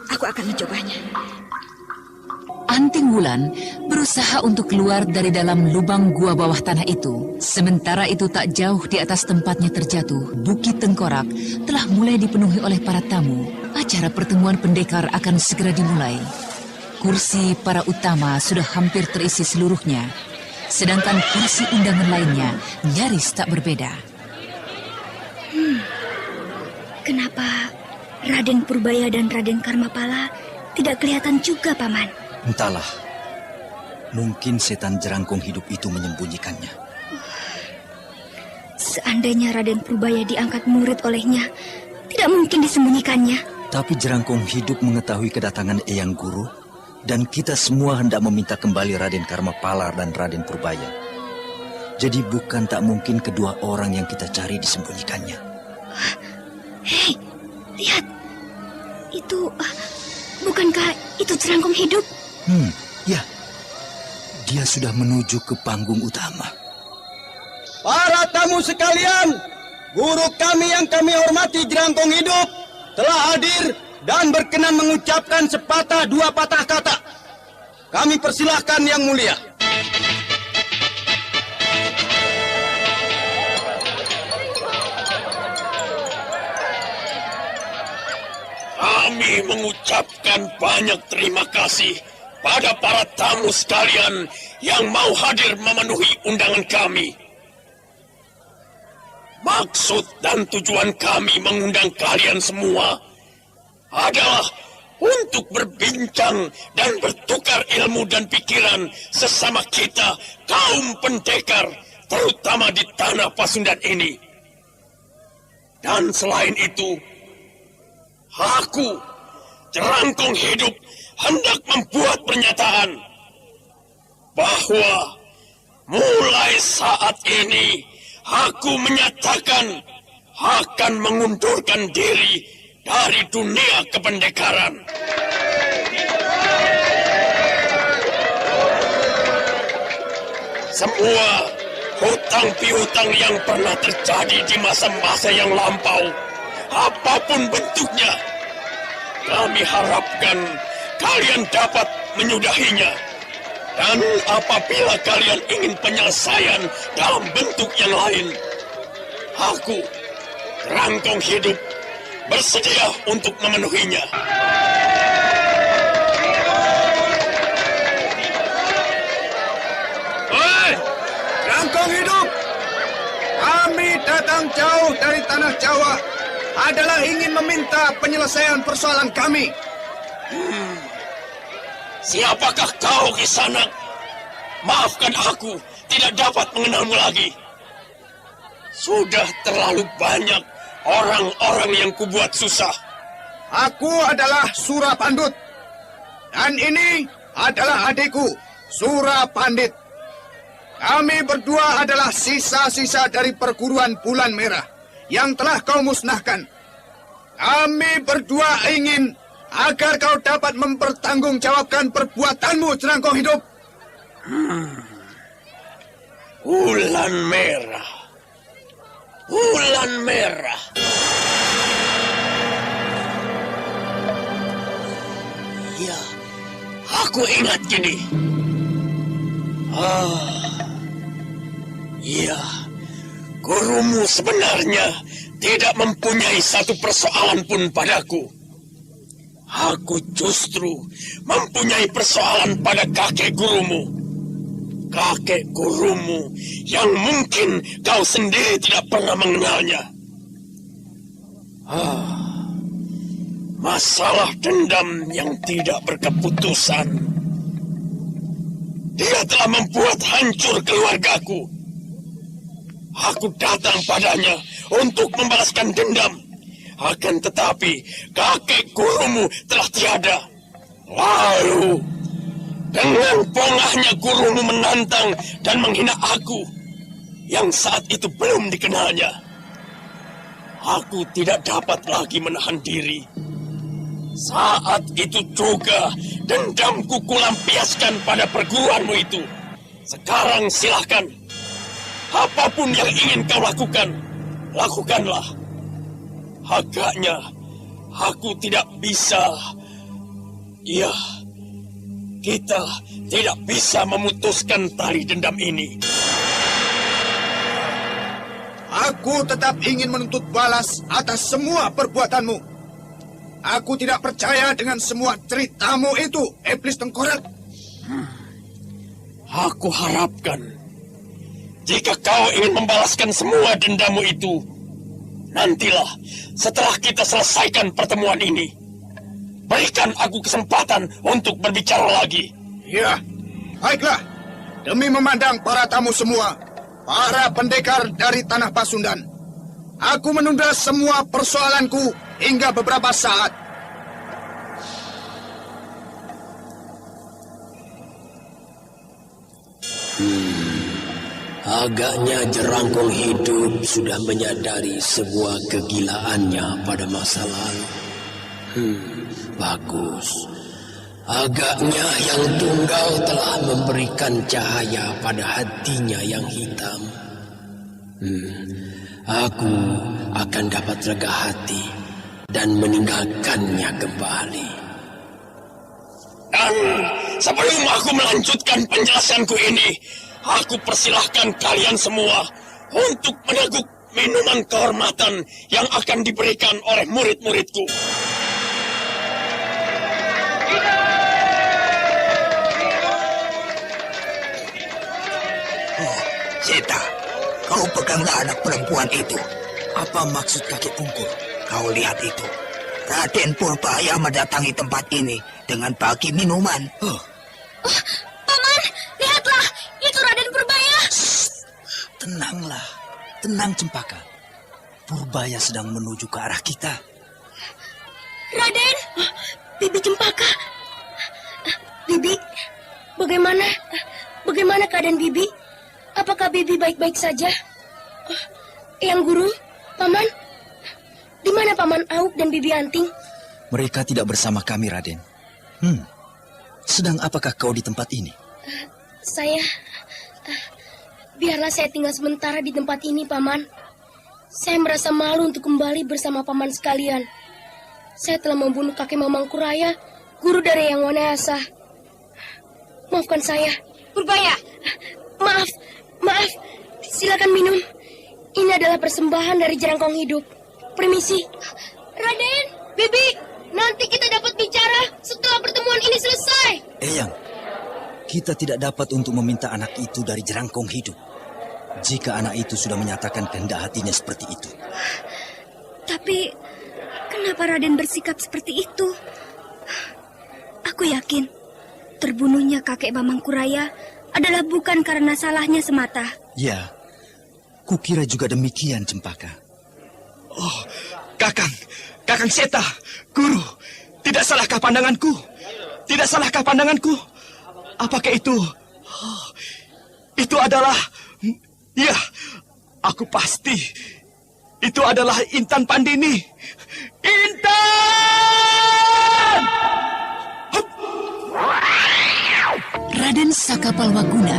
Speaker 7: Aku akan mencobanya.
Speaker 1: Anting Wulan berusaha untuk keluar dari dalam lubang gua bawah tanah itu. Sementara itu tak jauh di atas tempatnya terjatuh, Bukit Tengkorak telah mulai dipenuhi oleh para tamu. Acara pertemuan pendekar akan segera dimulai. Kursi para utama sudah hampir terisi seluruhnya. Sedangkan kursi undangan lainnya nyaris tak berbeda.
Speaker 18: Kenapa Raden Purbaya dan Raden Karmapala tidak kelihatan juga, Paman?
Speaker 6: Entahlah. Mungkin setan Jerangkong Hidup itu menyembunyikannya.
Speaker 18: Seandainya Raden Purbaya diangkat murid olehnya, tidak mungkin disembunyikannya.
Speaker 6: Tapi Jerangkong Hidup mengetahui kedatangan Eyang Guru, dan kita semua hendak meminta kembali Raden Karmapala dan Raden Purbaya. Jadi bukan tak mungkin kedua orang yang kita cari disembunyikannya.
Speaker 18: Hei, lihat. Bukankah itu Jerangkong Hidup?
Speaker 6: Ya. Dia sudah menuju ke panggung utama.
Speaker 15: Para tamu sekalian, guru kami yang kami hormati Jerangkong Hidup telah hadir dan berkenan mengucapkan sepatah dua patah kata. Kami persilahkan Yang Mulia. Kami mengucapkan banyak terima kasih pada para tamu sekalian yang mau hadir memenuhi undangan kami. Maksud dan tujuan kami mengundang kalian semua adalah untuk berbincang dan bertukar ilmu dan pikiran sesama kita kaum pendekar, terutama di tanah Pasundan ini. Dan selain itu, aku, Jerangkong Hidup, hendak membuat pernyataan bahwa mulai saat ini aku menyatakan akan mengundurkan diri dari dunia kependekaran. Semua hutang piutang yang pernah terjadi di masa-masa yang lampau, apapun bentuknya, kami harapkan kalian dapat menyudahinya. Dan apabila kalian ingin penyelesaian dalam bentuk yang lain, aku, Jerangkong Hidup, bersedia untuk memenuhinya.
Speaker 2: Hei, Jerangkong Hidup! Kami datang jauh dari tanah Jawa adalah ingin meminta penyelesaian persoalan kami.
Speaker 15: Siapakah kau, Kisanak? Maafkan aku, tidak dapat mengenalmu lagi. Sudah terlalu banyak orang-orang yang kubuat susah.
Speaker 2: Aku adalah Surapandut. Dan ini adalah adikku, Surapandit. Kami berdua adalah sisa-sisa dari perguruan Bulan Merah yang telah kau musnahkan. Kami berdua ingin agar kau dapat mempertanggungjawabkan perbuatanmu, Jerangkong Hidup.
Speaker 15: Bulan Merah. Bulan Merah. Ya, aku ingat kini. Iya, gurumu sebenarnya tidak mempunyai satu persoalan pun padaku. Aku justru mempunyai persoalan pada kakek gurumu. Kakek gurumu yang mungkin kau sendiri tidak pernah mengenalnya. Masalah dendam yang tidak berkeputusan. Dia telah membuat hancur keluargaku. Aku datang padanya untuk membalaskan dendam. Akan tetapi, kakek gurumu telah tiada. Lalu, dengan pongahnya gurumu menantang dan menghina aku, yang saat itu belum dikenalnya. Aku tidak dapat lagi menahan diri. Saat itu juga, dendamku kulampiaskan pada perguruanmu itu. Sekarang silahkan. Apapun yang ingin kau lakukan, lakukanlah. Agaknya aku tidak bisa. Iya, kita tidak bisa memutuskan tali dendam ini.
Speaker 2: Aku tetap ingin menuntut balas atas semua perbuatanmu. Aku tidak percaya dengan semua ceritamu itu, Iblis Tengkorak.
Speaker 15: Aku harapkan jika kau ingin membalaskan semua dendammu itu, nantilah setelah kita selesaikan pertemuan ini. Berikan aku kesempatan untuk berbicara lagi.
Speaker 2: Ya, baiklah. Demi memandang para tamu semua, para pendekar dari tanah Pasundan, aku menunda semua persoalanku hingga beberapa saat.
Speaker 13: Agaknya Jerangkong Hidup sudah menyadari sebuah kegilaannya pada masa lalu. Bagus. Agaknya yang tunggal telah memberikan cahaya pada hatinya yang hitam. Aku akan dapat lega hati dan meninggalkannya kembali.
Speaker 15: Dan sebelum aku melanjutkan penjelasanku ini, aku persilahkan kalian semua untuk meneguk minuman kehormatan yang akan diberikan oleh murid-muridku.
Speaker 4: kau peganglah anak perempuan itu.
Speaker 6: Apa maksud kakek Pungkur?
Speaker 4: Kau lihat itu. Raden Purbaya mendatangi tempat ini dengan bagi minuman.
Speaker 18: Paman, lihatlah, itu Raden Purbaya.
Speaker 6: Tenanglah, tenang Cempaka. Purbaya sedang menuju ke arah kita.
Speaker 14: Raden, Bibi Cempaka. Bibi, bagaimana keadaan Bibi? Apakah Bibi baik-baik saja? Eyang Guru, Paman, di mana Paman Auk dan Bibi Anting?
Speaker 6: Mereka tidak bersama kami, Raden. Sedang apakah kau di tempat ini?
Speaker 14: Biarlah saya tinggal sementara di tempat ini, Paman. Saya merasa malu untuk kembali bersama Paman sekalian. Saya telah membunuh kakek Mamang Kuraya, guru dari Yang Wanayasa. Maafkan saya.
Speaker 18: Purbaya.
Speaker 14: Maaf. Silakan minum. Ini adalah persembahan dari Jerangkong Hidup. Permisi. Raden, Bibi, nanti kita dapat bicara setelah pertemuan ini selesai.
Speaker 6: Eyang, kita tidak dapat untuk meminta anak itu dari Jerangkong Hidup. Jika anak itu sudah menyatakan kehendak hatinya seperti itu.
Speaker 18: Tapi, kenapa Raden bersikap seperti itu? Aku yakin, terbunuhnya kakek Mamang Kuraya adalah bukan karena salahnya semata.
Speaker 6: Ya, kukira juga demikian, Cempaka.
Speaker 5: Oh, Kakang Seta, Guru, tidak salahkah pandanganku? Tidak salahkah pandanganku? Apakah itu? Itu adalah... Ya, aku pasti. Itu adalah Intan Pandini. Intan!
Speaker 1: Raden Sakapalwaguna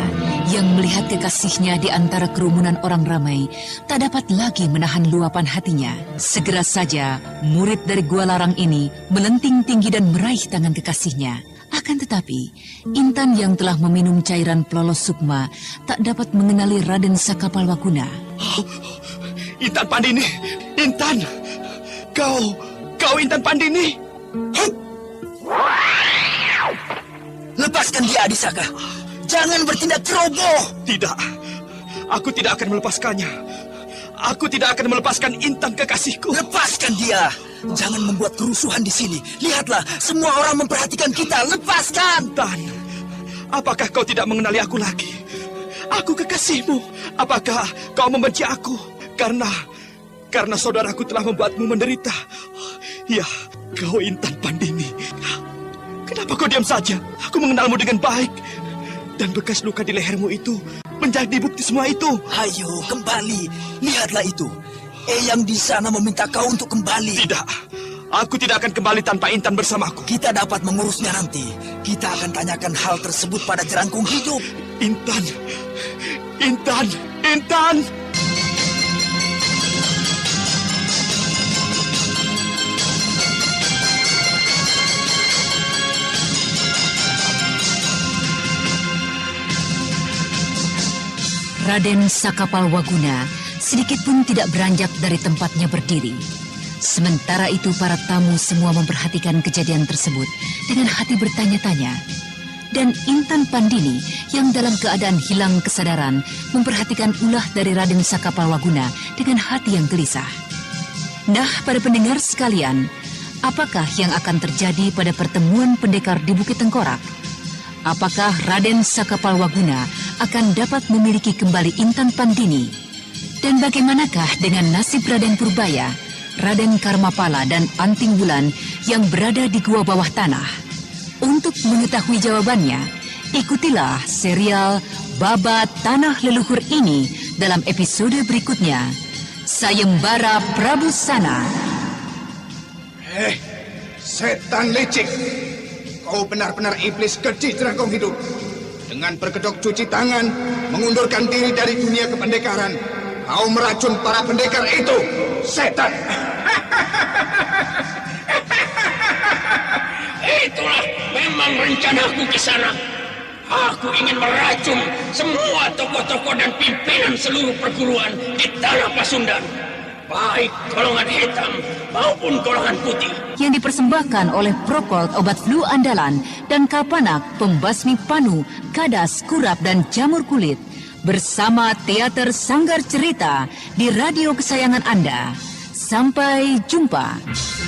Speaker 1: yang melihat kekasihnya di antara kerumunan orang ramai tak dapat lagi menahan luapan hatinya. Segera saja murid dari Gua Larang ini melenting tinggi dan meraih tangan kekasihnya. Akan tetapi, Intan yang telah meminum cairan Plolos Sukma tak dapat mengenali Raden Sakapalwaguna.
Speaker 5: Intan Pandini, Intan, kau Intan Pandini.
Speaker 6: Lepaskan dia, Adisaka. Jangan bertindak ceroboh.
Speaker 5: Tidak, aku tidak akan melepaskannya. Aku tidak akan melepaskan Intan kekasihku.
Speaker 6: Lepaskan dia. Jangan membuat kerusuhan di sini. Lihatlah, semua orang memperhatikan kita. Lepaskan.
Speaker 5: Intan, apakah kau tidak mengenali aku lagi? Aku kekasihmu. Apakah kau membenci aku? Karena saudaraku telah membuatmu menderita. Ya, kau Intan Pandini. Kenapa kau diam saja? Aku mengenalmu dengan baik. Dan bekas luka di lehermu itu menjadi bukti semua itu.
Speaker 6: Ayo, kembali. Lihatlah itu. Eyang di sana meminta kau untuk kembali.
Speaker 5: Tidak. Aku tidak akan kembali tanpa Intan bersamaku.
Speaker 6: Kita dapat mengurusnya nanti. Kita akan tanyakan hal tersebut pada Jerangkong Hidup.
Speaker 5: Intan.
Speaker 1: Raden Sakapalwaguna sedikit pun tidak beranjak dari tempatnya berdiri. Sementara itu para tamu semua memperhatikan kejadian tersebut dengan hati bertanya-tanya. Dan Intan Pandini yang dalam keadaan hilang kesadaran memperhatikan ulah dari Raden Sakapalwaguna dengan hati yang gelisah. Nah, para pendengar sekalian, apakah yang akan terjadi pada pertemuan pendekar di Bukit Tengkorak? Apakah Raden Sakapalwaguna akan dapat memiliki kembali Intan Pandini? Dan bagaimanakah dengan nasib Raden Purbaya, Raden Karmapala dan Anting Wulan yang berada di gua bawah tanah? Untuk mengetahui jawabannya, ikutilah serial Babat Tanah Leluhur ini dalam episode berikutnya. Sayembara Prabu Sana.
Speaker 20: Setan licik. Kau benar-benar iblis keji Jerangkong Hidup. Dengan berkedok cuci tangan, mengundurkan diri dari dunia kependekaran, kau meracun para pendekar itu, setan.
Speaker 15: Itulah memang rencanaku ke sana. Aku ingin meracun semua tokoh-tokoh dan pimpinan seluruh perguruan di tanah Pasundan. Baik golongan hitam maupun golongan putih.
Speaker 1: Yang dipersembahkan oleh Procold obat flu andalan dan Kalpanak pembasmi panu, kadas, kurap dan jamur kulit. bersama Teater Sanggar Cerita di radio kesayangan Anda. Sampai jumpa.